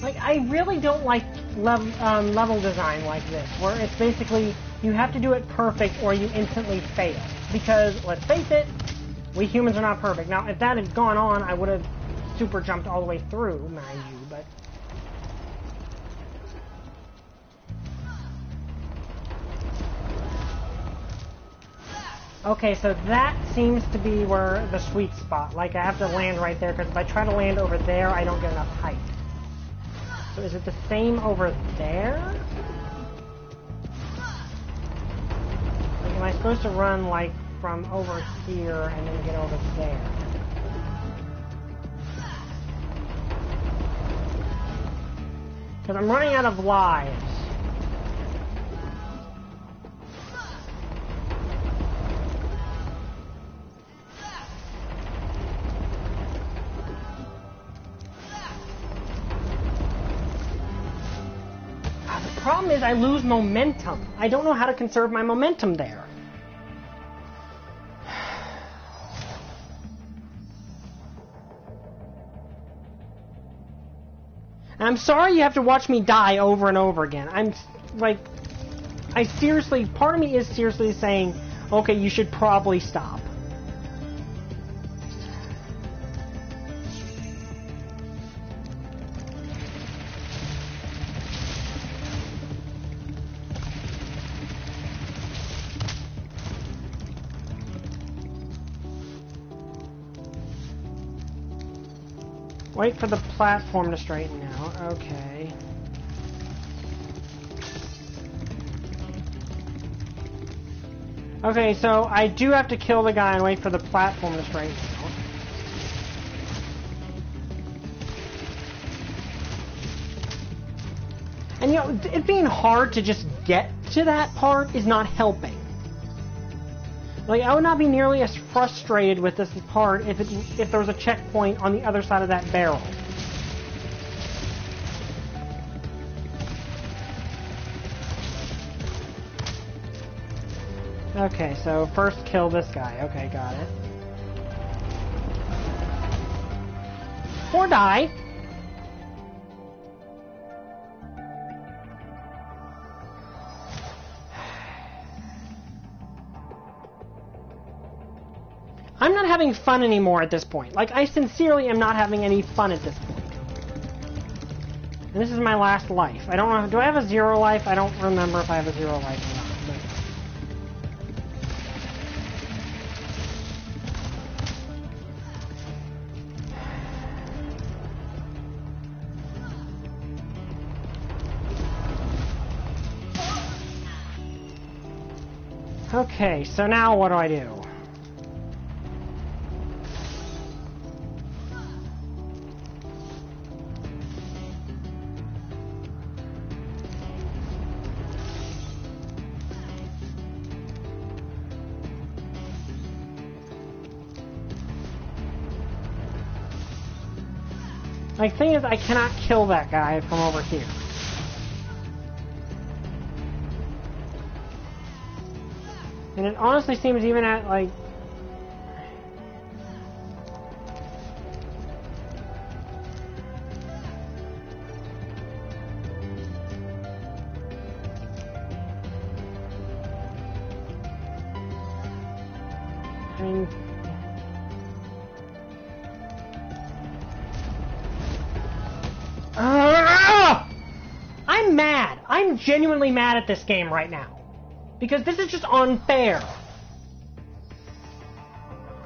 Like, I really don't like level design like this, where it's basically you have to do it perfect or you instantly fail. Because, let's face it, we humans are not perfect. Now, if that had gone on, I would have super jumped all the way through, mind you, but... Okay, so that seems to be where the sweet spot. Like, I have to land right there, because if I try to land over there, I don't get enough height. So is it the same over there? Like, am I supposed to run, like, from over here and then get over there? Because I'm running out of lives. The problem is I lose momentum. I don't know how to conserve my momentum there. I'm sorry you have to watch me die over and over again. I'm, like... I seriously... Part of me is seriously saying, okay, you should probably stop. Wait for the platform to straighten out. Okay. Okay, so I do have to kill the guy and wait for the platform to straighten out. And you know, it being hard to just get to that part is not helping. Like, I would not be nearly as frustrated with this part if there was a checkpoint on the other side of that barrel. Okay, so first kill this guy. Okay, got it. Or die. I'm not having fun anymore at this point. Like, I sincerely am not having any fun at this point. And this is my last life. I don't know, do I have a 0 life? I don't remember if I have a 0 life or not. But... Okay, so now what do I do? Like, thing is, I cannot kill that guy from over here. And it honestly seems even at, like... I mean... I'm mad. I'm genuinely mad at this game right now. Because this is just unfair.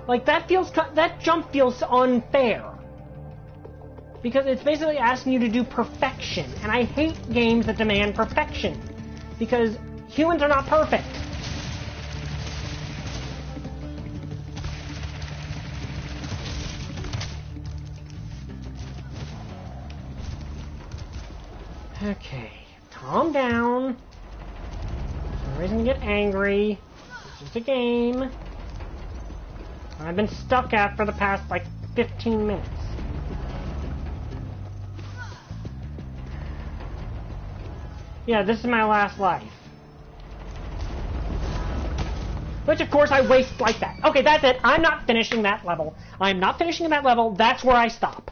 Like, that jump feels unfair. Because it's basically asking you to do perfection. And I hate games that demand perfection. Because humans are not perfect. Okay, calm down. No reason to get angry. It's just a game. I've been stuck at for the past, like, 15 minutes. Yeah, this is my last life. Which, of course, I waste like that. Okay, that's it. I'm not finishing that level. I'm not finishing that level. That's where I stop.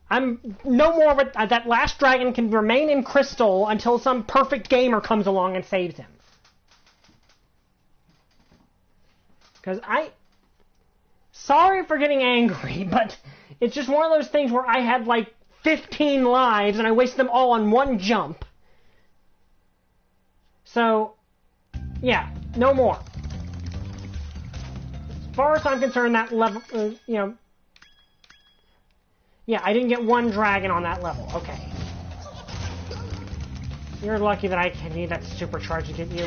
I'm no more with that last dragon can remain in crystal until some perfect gamer comes along and saves him. Because sorry for getting angry, but it's just one of those things where I had like 15 lives and I wasted them all on one jump. So, yeah, no more. As far as I'm concerned, that level, you know... Yeah, I didn't get one dragon on that level. Okay. You're lucky that I can need that supercharge to get you.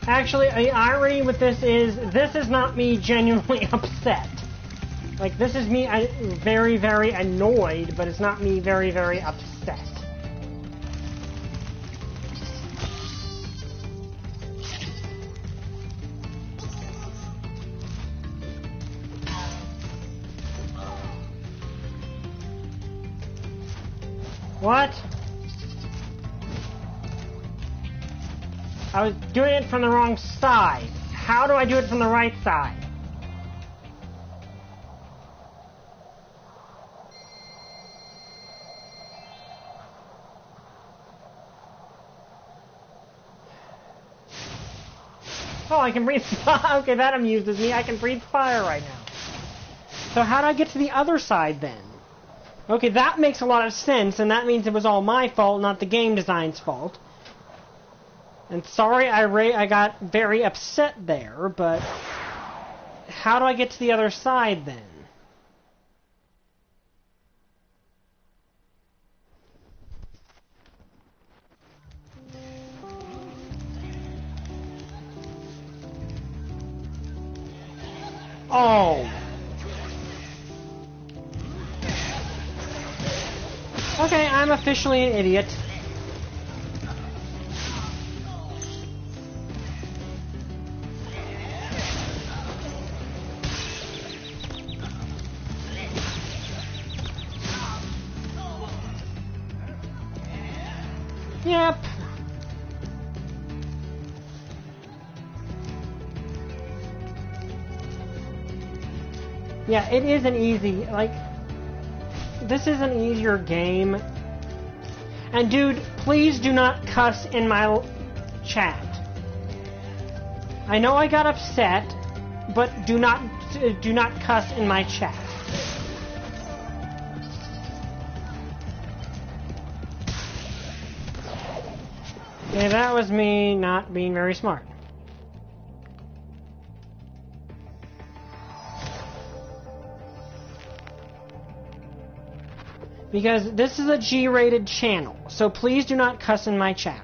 Actually, the irony with this is not me genuinely upset. Like, this is me very, very annoyed, but it's not me very, very upset. What? I was doing it from the wrong side. How do I do it from the right side? Oh, I can breathe fire. Okay, that amuses me. I can breathe fire right now. So how do I get to the other side then? Okay, that makes a lot of sense, and that means it was all my fault, not the game design's fault. And sorry I got very upset there, but how do I get to the other side then? Oh. Okay, I'm officially an idiot. Yep. Yeah, it is an easy, like, this is an easier game. And dude, please do not cuss in my chat. I know I got upset, but do not cuss in my chat. Okay, that was me not being very smart. Because this is a G-rated channel, so please do not cuss in my chat.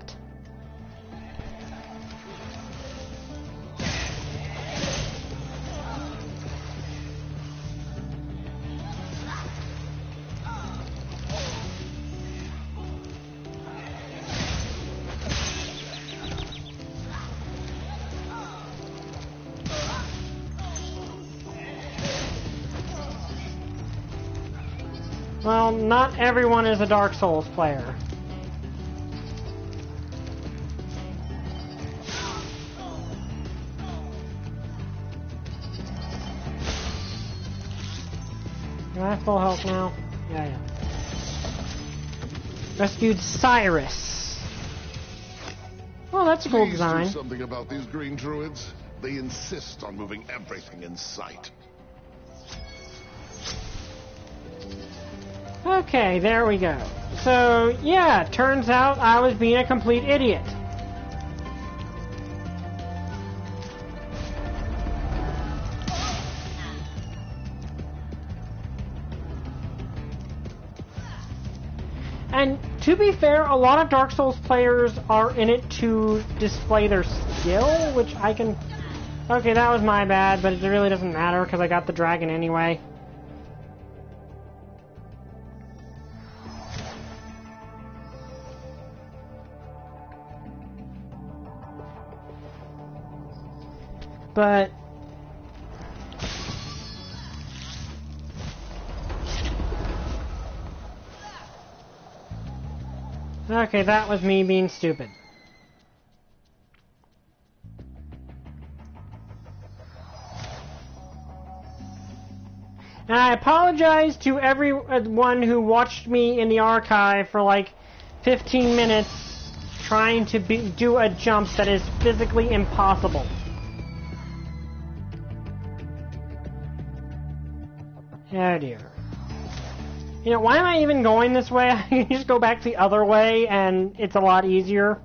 Well, not everyone is a Dark Souls player. Do I have full health now? Yeah. Rescued Cyrus. Oh, that's a cool design. Do something about these green druids. They insist on moving everything in sight. Okay, there we go. So, yeah, turns out I was being a complete idiot. And to be fair, a lot of Dark Souls players are in it to display their skill, which I can... Okay, that was my bad, but it really doesn't matter because I got the dragon anyway. But okay, that was me being stupid. And I apologize to everyone who watched me in the archive for like 15 minutes trying to do a jump that is physically impossible. Oh dear. You know, why am I even going this way? I can just go back the other way and it's a lot easier.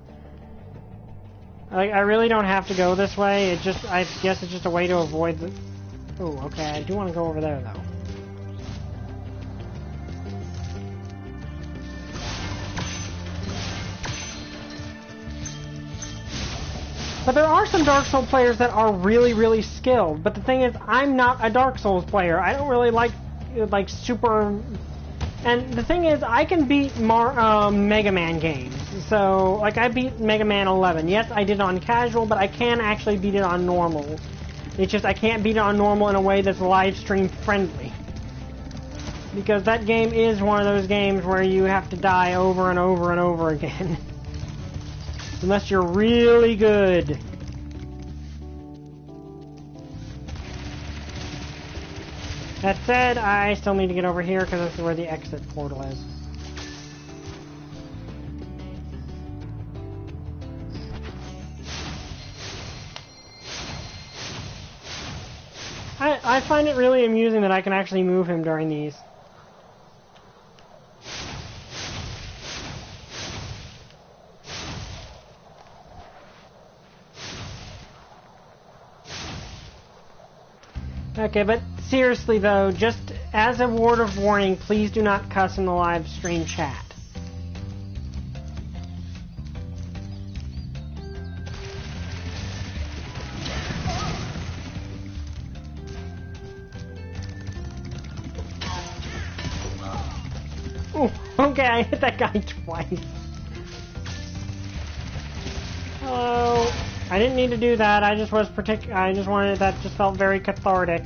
Like, I really don't have to go this way. It just, I guess it's just a way to avoid the... Oh, okay, I do want to go over there though. But there are some Dark Souls players that are really, really skilled. But the thing is, I'm not a Dark Souls player. I don't really like super... And the thing is, I can beat Mega Man games. So, like, I beat Mega Man 11. Yes, I did it on casual, but I can actually beat it on normal. It's just I can't beat it on normal in a way that's live stream friendly. Because that game is one of those games where you have to die over and over and over again. Unless you're really good. That said, I still need to get over here because this is where the exit portal is. I find it really amusing that I can actually move him during these. Okay, but seriously though, just as a word of warning, please do not cuss in the live stream chat. Ooh, okay, I hit that guy twice. Hello. I didn't need to do that. I just wanted that. Just felt very cathartic.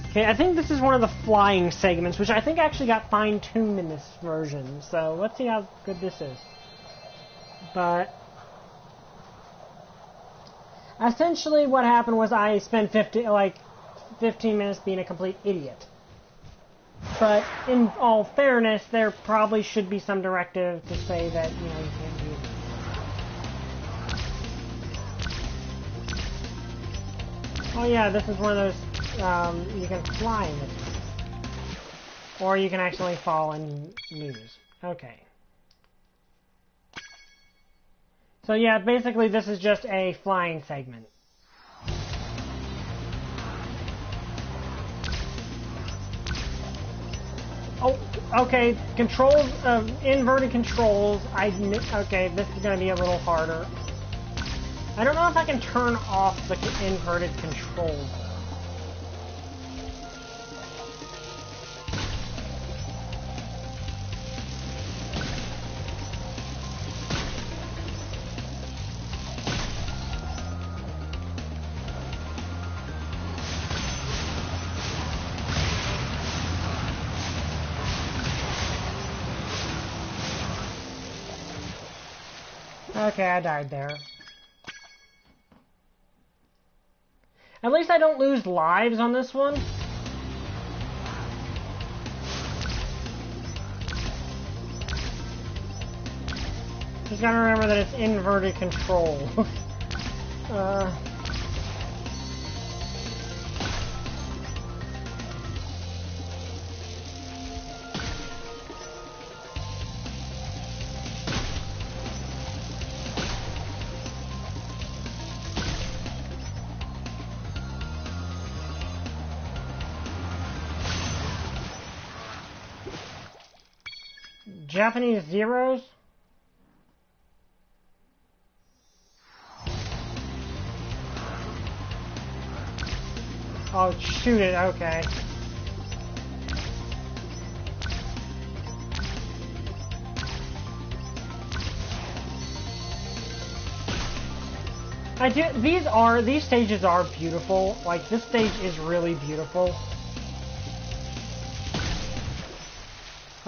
Okay, I think this is one of the flying segments, which I think actually got fine-tuned in this version. So let's see how good this is. But essentially, what happened was I spent 15 minutes being a complete idiot. But in all fairness, there probably should be some directive to say that, you know, you can't do it. Oh yeah, this is one of those, you can fly in this one. Or you can actually fall and lose. Okay. So yeah, basically this is just a flying segment. Oh, okay, controls, inverted controls, okay, this is gonna be a little harder. I don't know if I can turn off the inverted controls. Okay, I died there. At least I don't lose lives on this one. Just gotta remember that it's inverted control. Japanese zeros? Oh, shoot it, okay. These stages are beautiful. Like, this stage is really beautiful.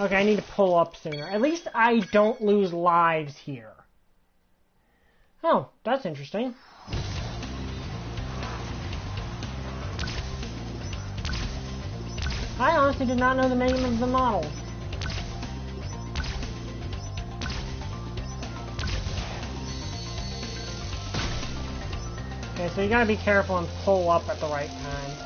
Okay, I need to pull up sooner. At least I don't lose lives here. Oh, that's interesting. I honestly did not know the name of the model. Okay, so you gotta be careful and pull up at the right time.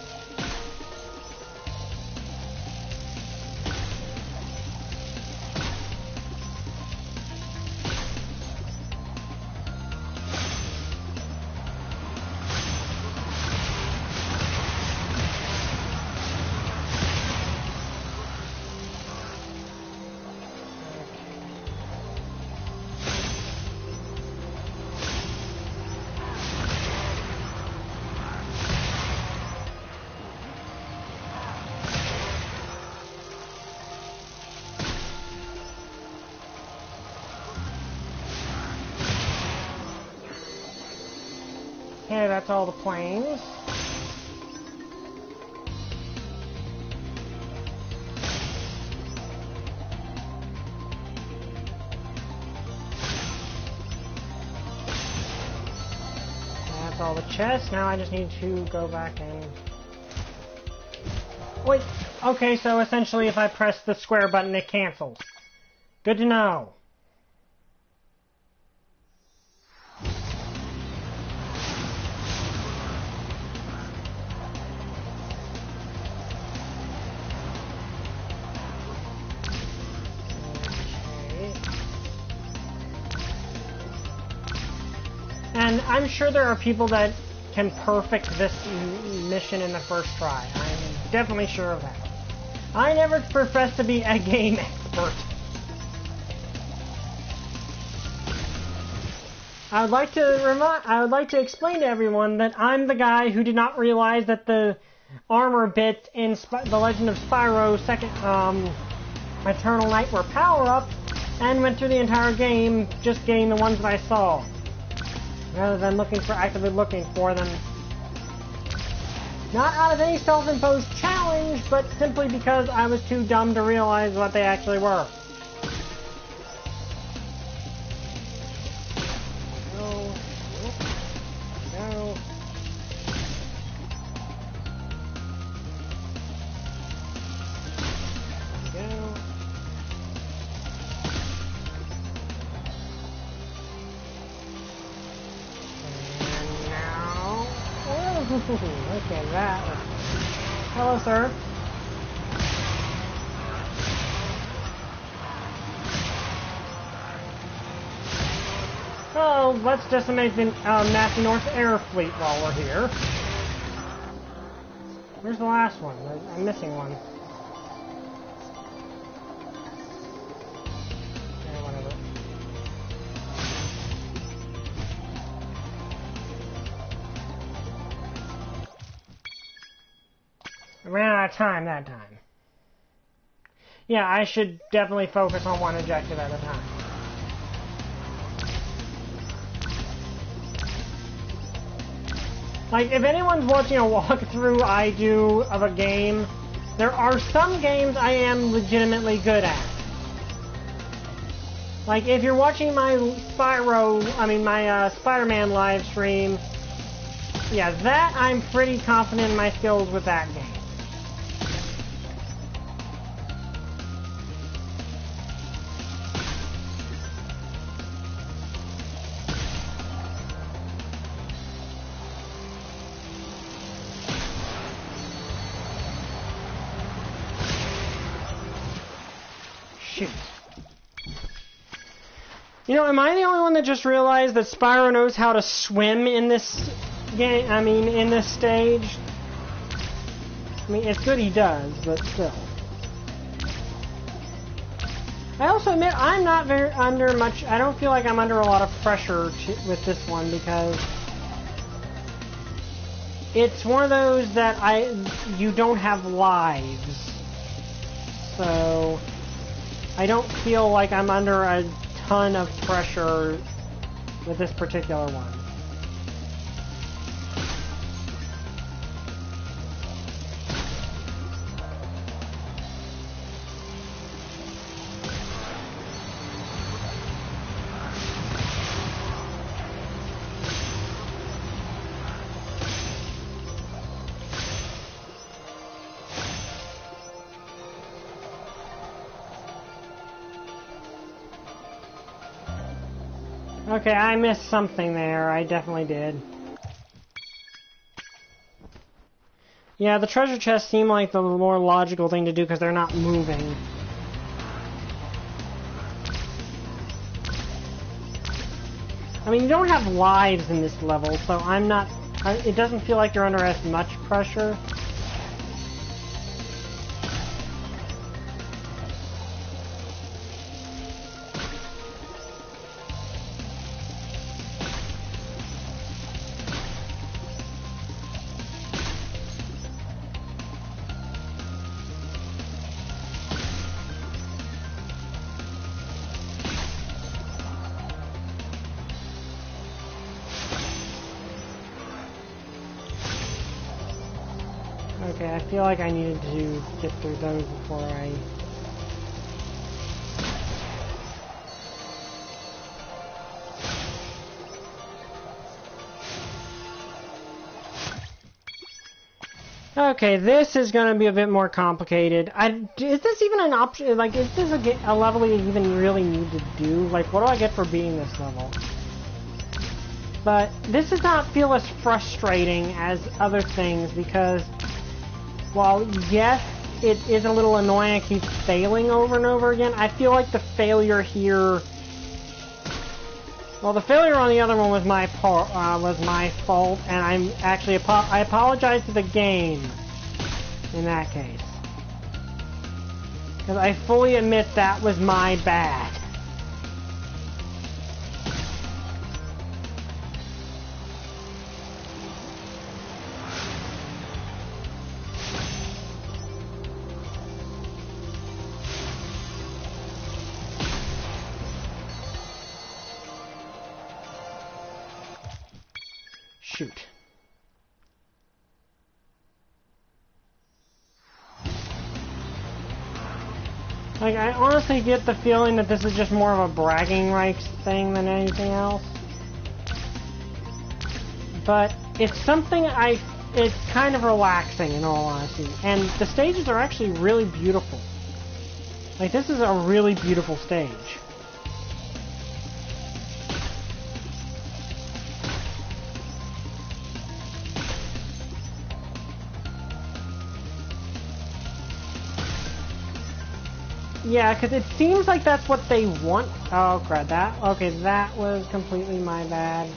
Okay, that's all the planes. That's all the chests. Now I just need to go back and... Wait, okay, so essentially if I press the square button, it cancels. Good to know. And I'm sure there are people that can perfect this mission in the first try. I'm definitely sure of that. I never profess to be a game expert. I would like to explain to everyone that I'm the guy who did not realize that the armor bits in The Legend of Spyro Second Eternal Night were power-ups, and went through the entire game just getting the ones that I saw, rather than actively looking for them. Not out of any self-imposed challenge, but simply because I was too dumb to realize what they actually were. No. No. Go. Look at that. Hello, sir. Oh, let's decimate the Nazi North Air Fleet while we're here. Where's the last one? I'm missing one. Yeah, whatever. I ran out of time that time. Yeah, I should definitely focus on one objective at a time. Like, if anyone's watching a walkthrough I do of a game, there are some games I am legitimately good at. Like, if you're watching my Spider-Man live stream, yeah, that I'm pretty confident in my skills with that game. Shoot. You know, am I the only one that just realized that Spyro knows how to swim in this game? I mean, in this stage? I mean, it's good he does, but still. I also admit I'm not I don't feel like I'm under a lot of pressure with this one, because it's one of those that you don't have lives. So I don't feel like I'm under a ton of pressure with this particular one. Okay, I missed something there. I definitely did. Yeah, the treasure chests seem like the more logical thing to do because they're not moving. I mean, you don't have lives in this level, so it doesn't feel like you're under as much pressure. Okay, I feel like I needed to get through those before I... Okay, this is going to be a bit more complicated. Is this even an option? Like, is this a level you even really need to do? Like, what do I get for beating this level? But this does not feel as frustrating as other things because, while yes, it is a little annoying, I keep failing over and over again. I feel like the failure here... Well, the failure on the other one was my fault, and I'm actually I apologize to the game in that case, because I fully admit that was my bad. Shoot. Like, I honestly get the feeling that this is just more of a bragging rights thing than anything else. But it's something it's kind of relaxing in all honesty. And the stages are actually really beautiful. Like, this is a really beautiful stage. Yeah, because it seems like that's what they want. Oh, crap, that was completely my bad.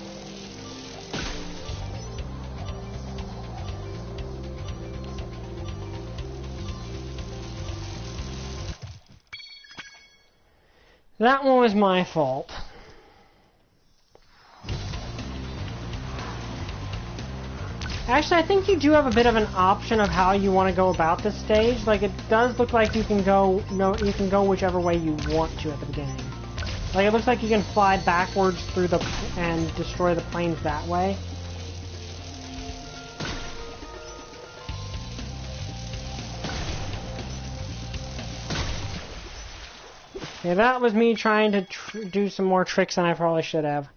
That one was my fault. Actually, I think you do have a bit of an option of how you want to go about this stage. Like, it does look like you can go whichever way you want to at the beginning. Like, it looks like you can fly backwards through and destroy the planes that way. Yeah, that was me trying to do some more tricks than I probably should have.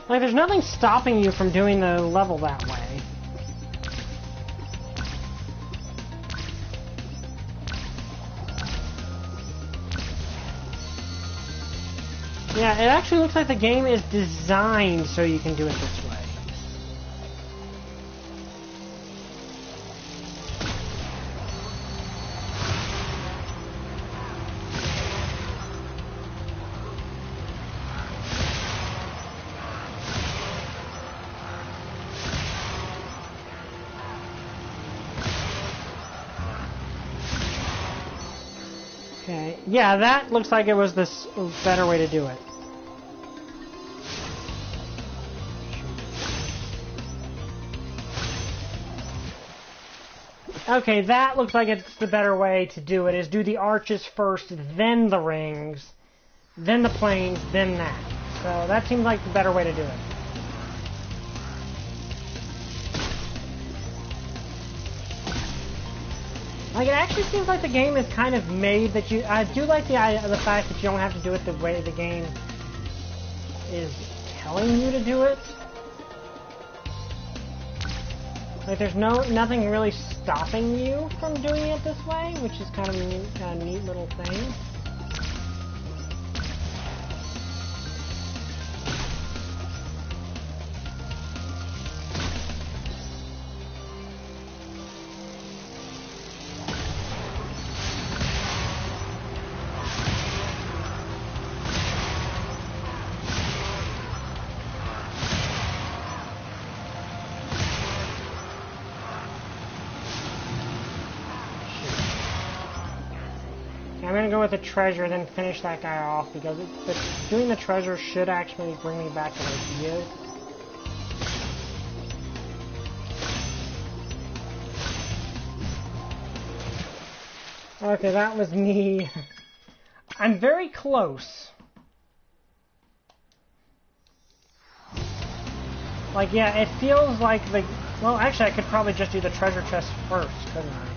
Like, there's nothing stopping you from doing the level that way. Yeah, it actually looks like the game is designed so you can do it this way. Okay, yeah, that looks like it was the better way to do it. Okay, that looks like it's the better way to do it, is do the arches first, then the rings, then the planes, then that. So that seems like the better way to do it. Like, it actually seems like the game is kind of made that you... I do like the fact that you don't have to do it the way the game is telling you to do it. Like, there's nothing really stopping you from doing it this way, which is kind of a neat little thing. gonna go with the treasure, then finish that guy off, because doing the treasure should actually bring me back to where he is. Okay, that was me. I'm very close. Like, yeah, it feels like the... Well, actually, I could probably just do the treasure chest first, couldn't I?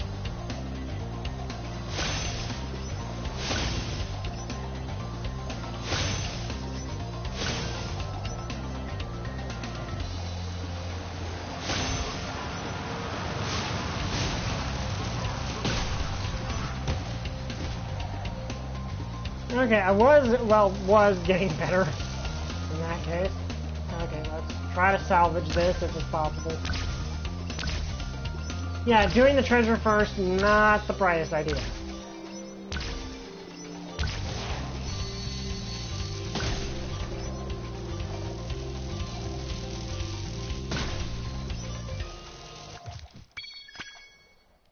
Okay, I was getting better in that case. Okay, let's try to salvage this if it's possible. Yeah, doing the treasure first, not the brightest idea.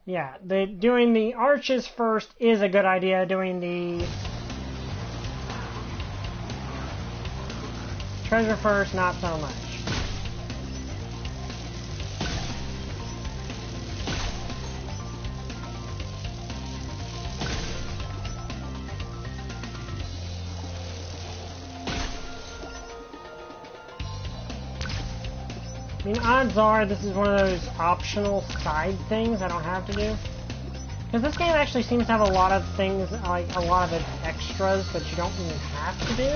Yeah, doing the arches first is a good idea. Doing the treasure first, not so much. I mean, odds are this is one of those optional side things I don't have to do. Because this game actually seems to have a lot of things, like a lot of extras that you don't even have to do.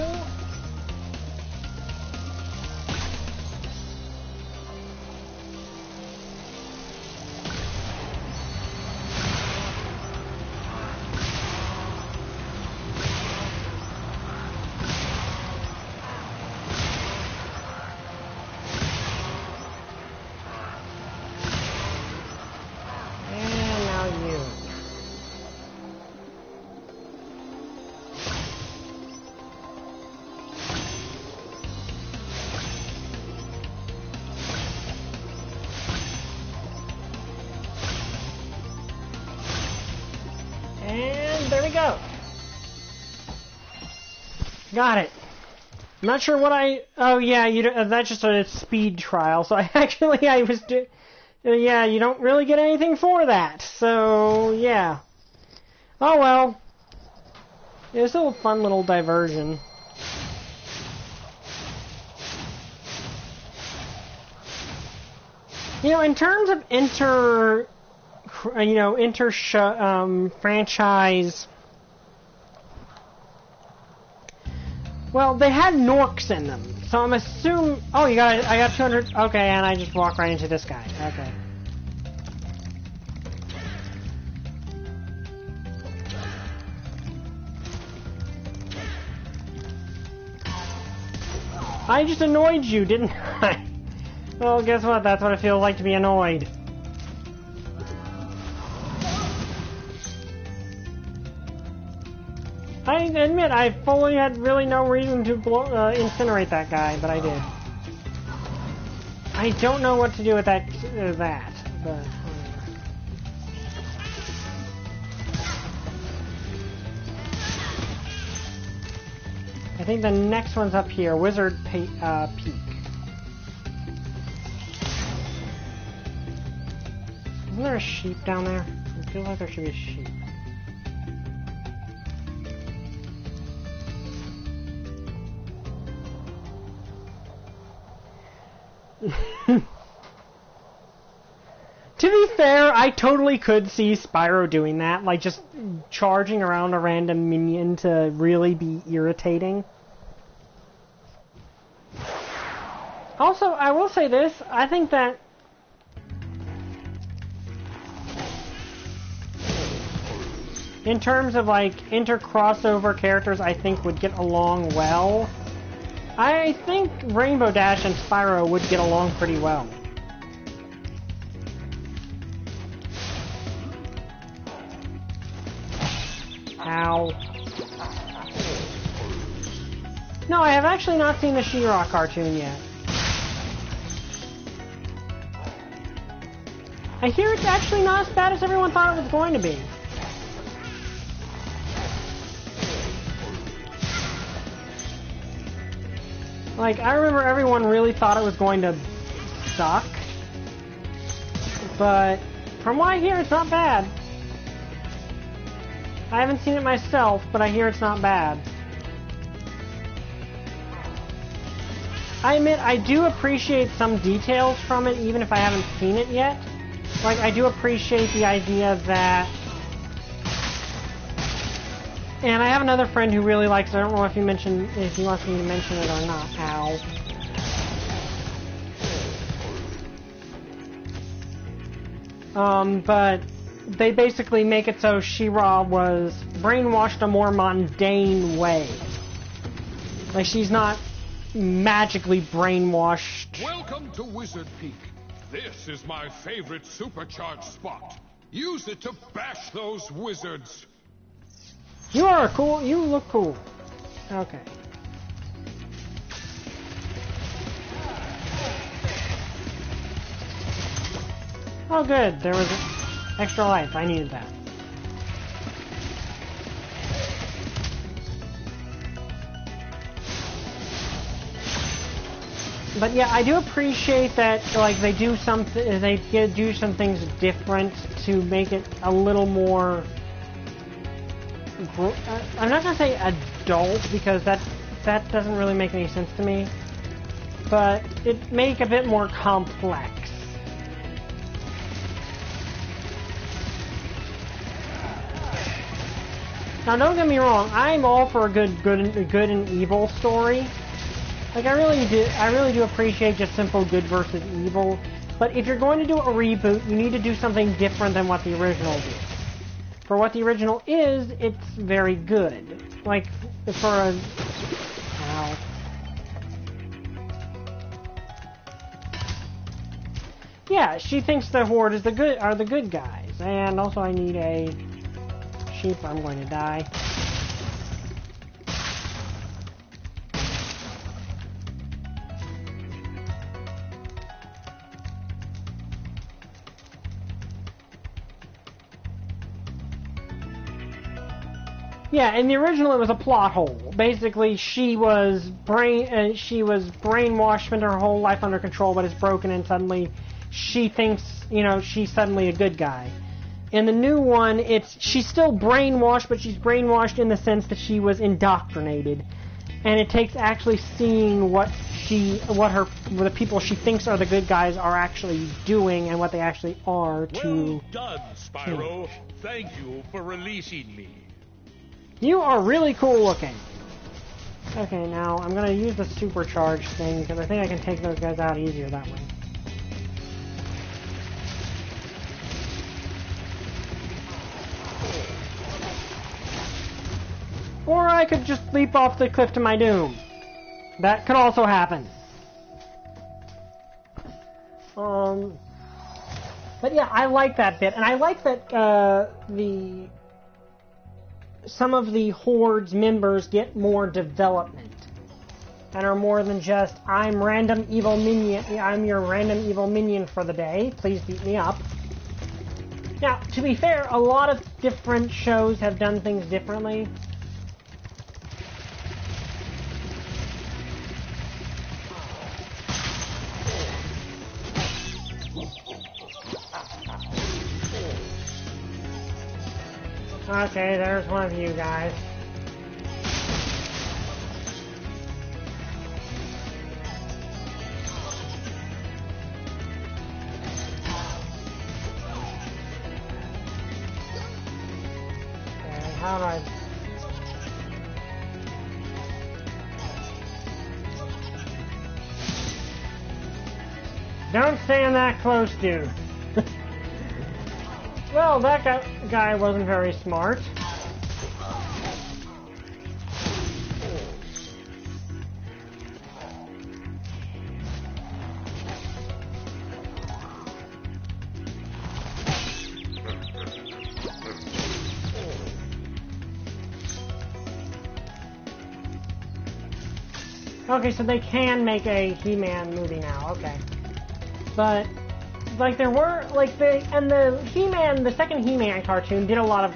There we go. Got it. I'm not sure what oh yeah, that's just a speed trial. So yeah, you don't really get anything for that. So yeah. Oh well. It's a fun little diversion. You know, in terms of franchise. Well, they had Norks in them, so I'm assuming. Oh, I got 200. Okay, and I just walk right into this guy. Okay. I just annoyed you, didn't I? Well, guess what? That's what it feels like to be annoyed. I admit, I fully had really no reason to incinerate that guy, but I did. I don't know what to do with that, but... I think the next one's up here, Wizard Peak. Isn't there a sheep down there? It feels like there should be a sheep. To be fair, I totally could see Spyro doing that, like just charging around a random minion to really be irritating. Also, I will say this, I think that in terms of like inter-crossover characters I think would get along well, I think Rainbow Dash and Spyro would get along pretty well. Ow. No, I have actually not seen the She-Ra cartoon yet. I hear it's actually not as bad as everyone thought it was going to be. Like, I remember everyone really thought it was going to suck. But from what I hear, it's not bad. I haven't seen it myself, but I hear it's not bad. I admit, I do appreciate some details from it, even if I haven't seen it yet. Like, I do appreciate the idea that... And I have another friend who really likes it. I don't know if he wants me to mention it or not. Ow. But they basically make it so She-Ra was brainwashed a more mundane way. Like, she's not magically brainwashed. Welcome to Wizard Peak. This is my favorite supercharged spot. Use it to bash those wizards. You are cool. You look cool. Okay. Oh, good. There was extra life. I needed that. But yeah, I do appreciate that. Like, they do some things different to make it a little more. I'm not gonna say adult because that doesn't really make any sense to me. But it make a bit more complex. Now, don't get me wrong. I'm all for a good and evil story. Like, I really do appreciate just simple good versus evil. But if you're going to do a reboot, you need to do something different than what the original did. For what the original is, it's very good. Like, for a... Wow. Yeah, she thinks the Horde is the good guys. And also I need a sheep, I'm going to die. Yeah, in the original it was a plot hole. Basically, she was brainwashed, spent her whole life under control, but is broken, and suddenly she thinks, she's suddenly a good guy. In the new one, she's still brainwashed, but she's brainwashed in the sense that she was indoctrinated, and it takes actually seeing what the people she thinks are the good guys are actually doing and what they actually are to. Well done, Spyro. Thank you for releasing me. You are really cool looking. Okay, now I'm gonna use the supercharge thing because I think I can take those guys out easier that way. Or I could just leap off the cliff to my doom. That could also happen. But yeah, I like that bit, and I like that some of the Horde's members get more development and are more than just I'm your random evil minion for the day. Please beat me up. Now, to be fair, a lot of different shows have done things differently. Okay, there's one of you guys. Okay, how do I... Don't stand that close, dude. Well, that guy wasn't very smart. Okay, so they can make a He-Man movie now, okay. But... like there were the He-Man, the second He-Man cartoon did a lot of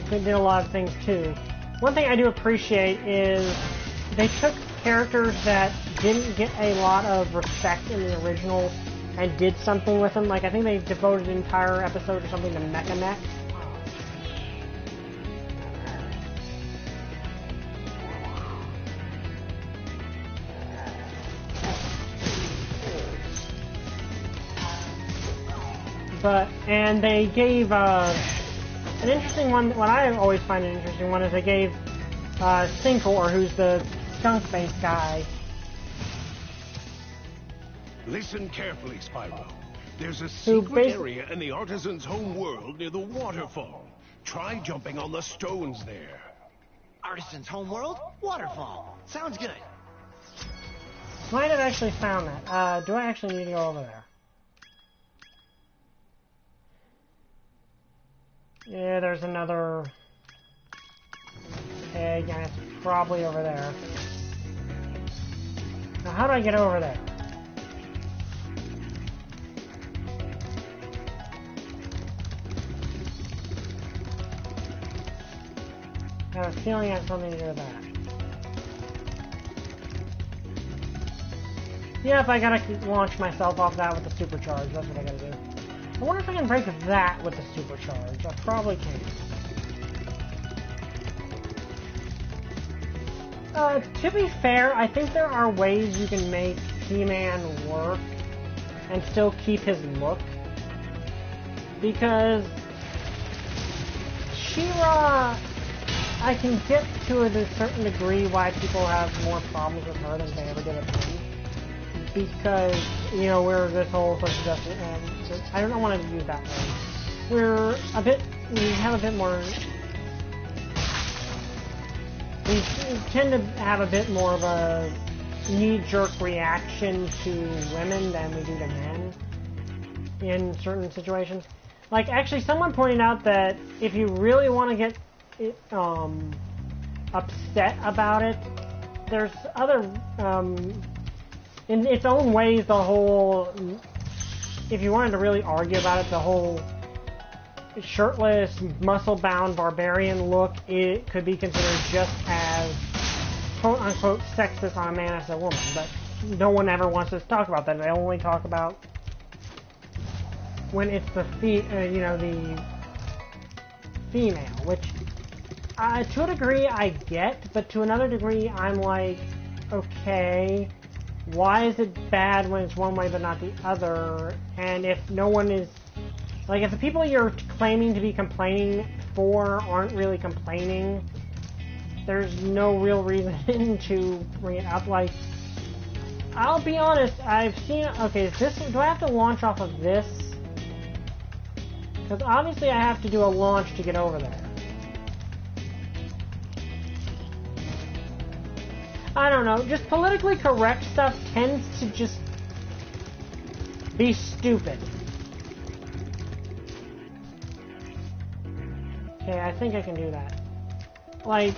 did a lot of things too. One thing I do appreciate is they took characters that didn't get a lot of respect in the original and did something with them. Like, I think they devoted an entire episode or something to Mech. And they gave, an interesting one, what I always find an interesting one is they gave, Sinkor, who's the skunk-based guy. Listen carefully, Spyro. There's a secret area in the artisan's home world near the waterfall. Try jumping on the stones there. Artisan's home world? Waterfall. Sounds good. Might have actually found that. Do I actually need to go over there? Yeah, there's another egg, and it's probably over there. Now, how do I get over there? I have a feeling it has something to do with that. Yeah, if I gotta launch myself off that with the supercharge, that's what I gotta do. I wonder if I can break that with the supercharge. I probably can. To be fair, I think there are ways you can make He-Man work and still keep his look. Because She-Ra, I can get to a certain degree why people have more problems with her than they ever did with him. Because, you know, we're this whole social justice, I don't want to use that word. We have a bit more, we tend to have a bit more of a knee-jerk reaction to women than we do to men in certain situations. Like, actually, someone pointed out that if you really want to get upset about it, there's other, in its own ways, the whole, if you wanted to really argue about it, the whole shirtless, muscle-bound barbarian look, it could be considered just as quote-unquote sexist on a man as a woman, but no one ever wants to talk about that. They only talk about when it's the the female, which to a degree I get, but to another degree I'm like, okay, why is it bad when it's one way but not the other? And if no one is, like, if the people you're claiming to be complaining for aren't really complaining, there's no real reason to bring it up. Like, I'll be honest, I've seen, okay, is this, do I have to launch off of this? Because obviously I have to do a launch to get over there. I don't know, just politically correct stuff tends to just be stupid. Okay, I think I can do that. Like,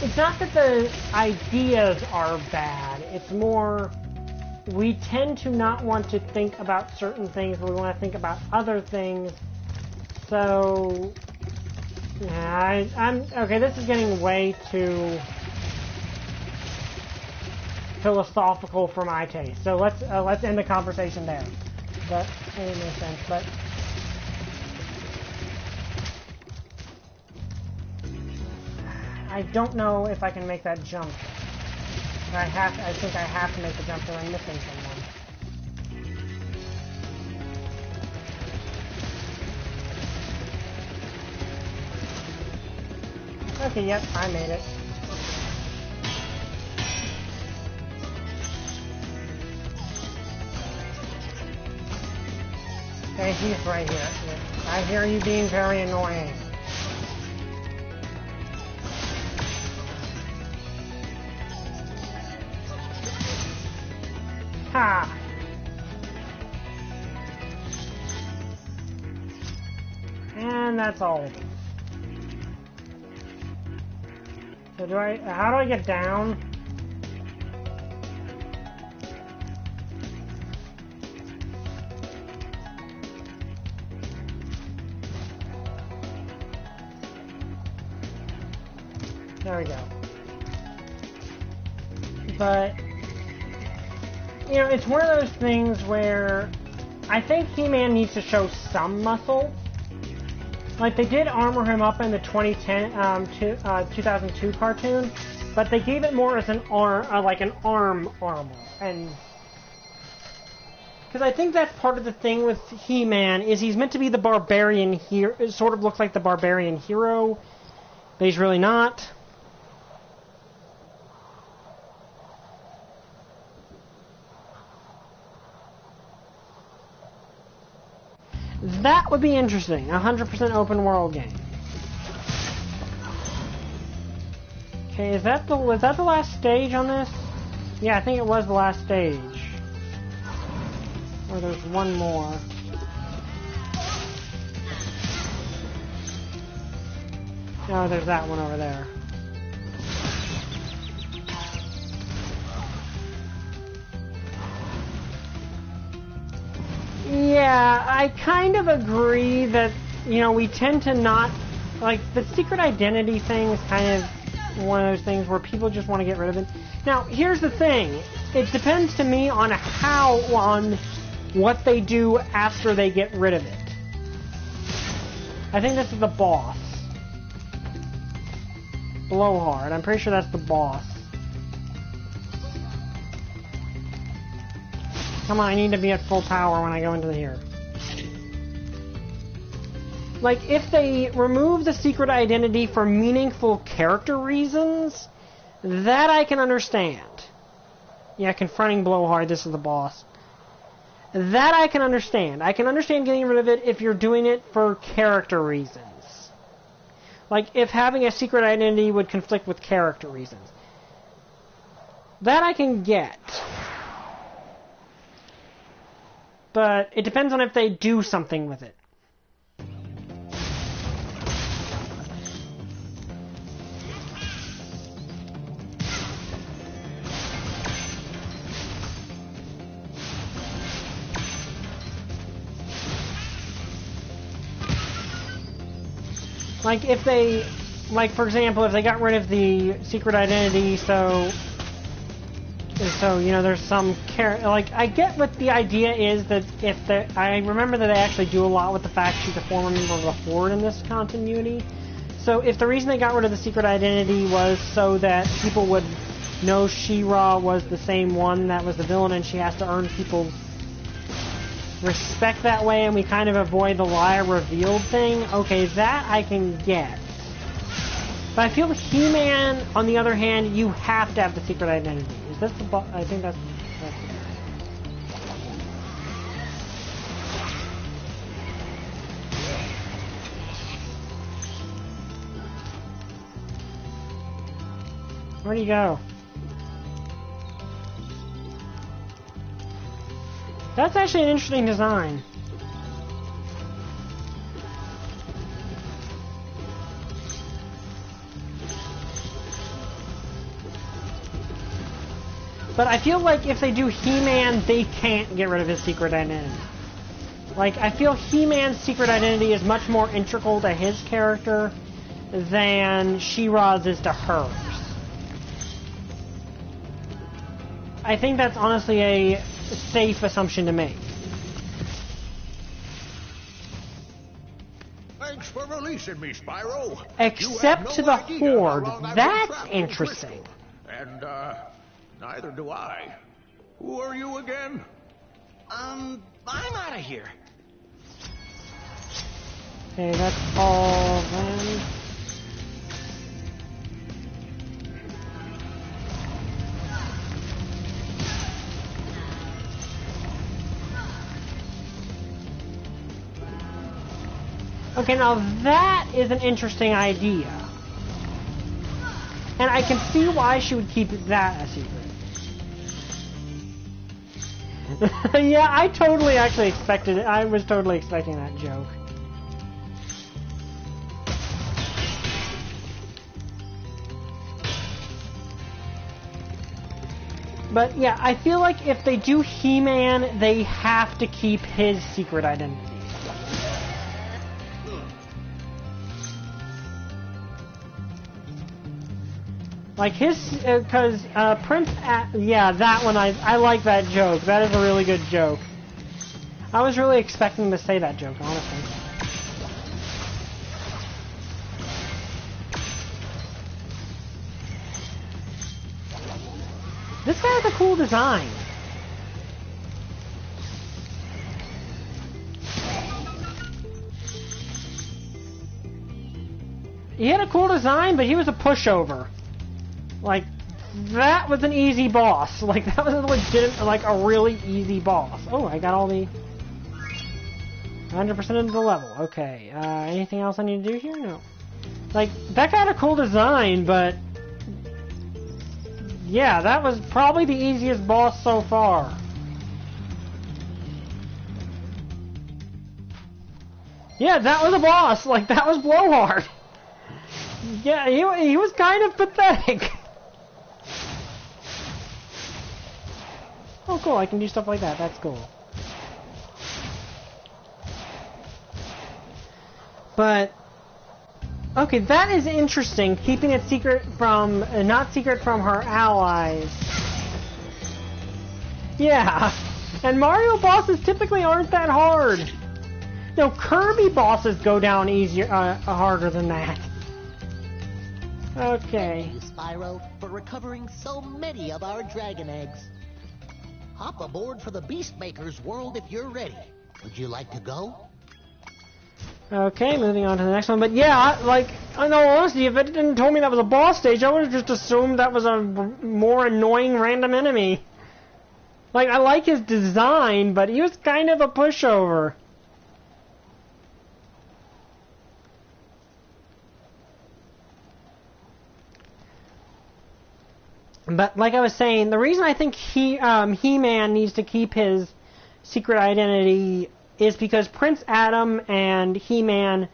it's not that the ideas are bad, it's more, we tend to not want to think about certain things, but we want to think about other things, so, yeah, okay, this is getting way too philosophical for my taste, so let's end the conversation there. That doesn't make sense, but I don't know if I can make that jump. I think I have to make the jump, or I'm missing someone. Okay, yep, I made it. Okay, he's right here. I hear you being very annoying. Ha! And that's all of them. So how do I get down? There we go. But, you know, it's one of those things where I think He-Man needs to show some muscle. Like, they did armor him up in the 2002 cartoon, but they gave it more as an arm, like an arm armor. And because I think that's part of the thing with He-Man, is he's meant to be the barbarian hero. It sort of looks like the barbarian hero, but he's really not. That would be interesting. 100% open world game. Okay, was that the last stage on this? Yeah, I think it was the last stage. Or there's one more. No, there's that one over there. Yeah, I kind of agree that, you know, we tend to not, like, the secret identity thing is kind of one of those things where people just want to get rid of it. Now, here's the thing. It depends to me on what they do after they get rid of it. I think this is the boss. Blowhard. I'm pretty sure that's the boss. Come on, I need to be at full power when I go into here. Like, if they remove the secret identity for meaningful character reasons, that I can understand. Yeah, confronting Blowhard, this is the boss. That I can understand. I can understand getting rid of it if you're doing it for character reasons. Like, if having a secret identity would conflict with character reasons. That I can get. But it depends on if they do something with it. Like, if they, like, for example, if they got rid of the secret identity, so, you know, there's some like, I get what the idea is, that if I remember that they actually do a lot with the fact she's a former member of the Horde in this continuity. So if the reason they got rid of the secret identity was so that people would know She-Ra was the same one that was the villain and she has to earn people's respect that way, and we kind of avoid the lie revealed thing, okay, that I can get. But I feel with He-Man, on the other hand, you have to have the secret identity. Is this the I think that's Where'd he go? That's actually an interesting design. But I feel like if they do He-Man, they can't get rid of his secret identity. Like, I feel He-Man's secret identity is much more integral to his character than She-Ra's is to hers. I think that's honestly a safe assumption to make. Thanks for releasing me, Spyro. Except to the Horde. That's interesting. And, neither do I. Who are you again? I'm out of here. Okay, that's all then. Okay, now that is an interesting idea. And I can see why she would keep that a secret. Yeah, I totally actually expected it. I was totally expecting that joke. But yeah, I feel like if they do He-Man, they have to keep his secret identity. Like his, because yeah, that one, I like that joke. That is a really good joke. I was really expecting to say that joke, honestly. This guy has a cool design. He had a cool design, but he was a pushover. Like, that was an easy boss. Like, that was a legit, like, a really easy boss. Oh, I got all the 100% of the level. Okay, anything else I need to do here? No. Like, that got a cool design, but yeah, that was probably the easiest boss so far. Yeah, that was a boss. Like, that was Blowhard. Yeah, he was kind of pathetic. Oh, cool, I can do stuff like that. That's cool. But okay, that is interesting. Keeping it secret from, not secret from her allies. Yeah, and Mario bosses typically aren't that hard. No, Kirby bosses go down easier, harder than that. Okay. Thank you, Spyro, for recovering so many of our dragon eggs. Hop aboard for the Beastmaker's world if you're ready. Would you like to go? Okay, moving on to the next one. But yeah, like, in all honesty, if it didn't tell me that was a boss stage, I would have just assumed that was a more annoying random enemy. Like, I like his design, but he was kind of a pushover. But like I was saying, the reason I think He-Man needs to keep his secret identity is because Prince Adam and He-Man,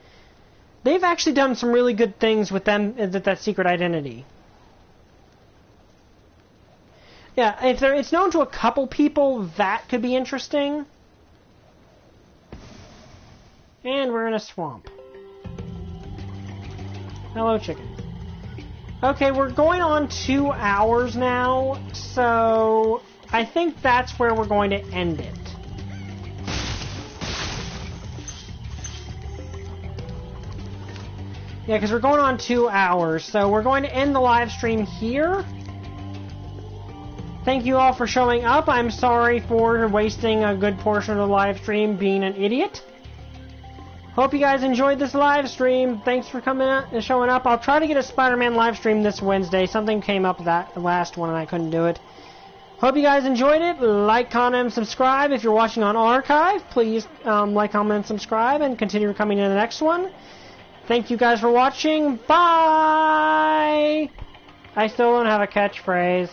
they've actually done some really good things with them, that secret identity. Yeah, if it's known to a couple people, that could be interesting. And we're in a swamp. Hello, chicken. Okay, we're going on 2 hours now, so I think that's where we're going to end it. Yeah, because we're going on 2 hours, so we're going to end the live stream here. Thank you all for showing up. I'm sorry for wasting a good portion of the live stream being an idiot. Hope you guys enjoyed this live stream. Thanks for coming out and showing up. I'll try to get a Spider-Man live stream this Wednesday. Something came up that last one and I couldn't do it. Hope you guys enjoyed it. Like, comment, and subscribe. If you're watching on archive, please like, comment, and subscribe, and continue coming to the next one. Thank you guys for watching. Bye! I still don't have a catchphrase.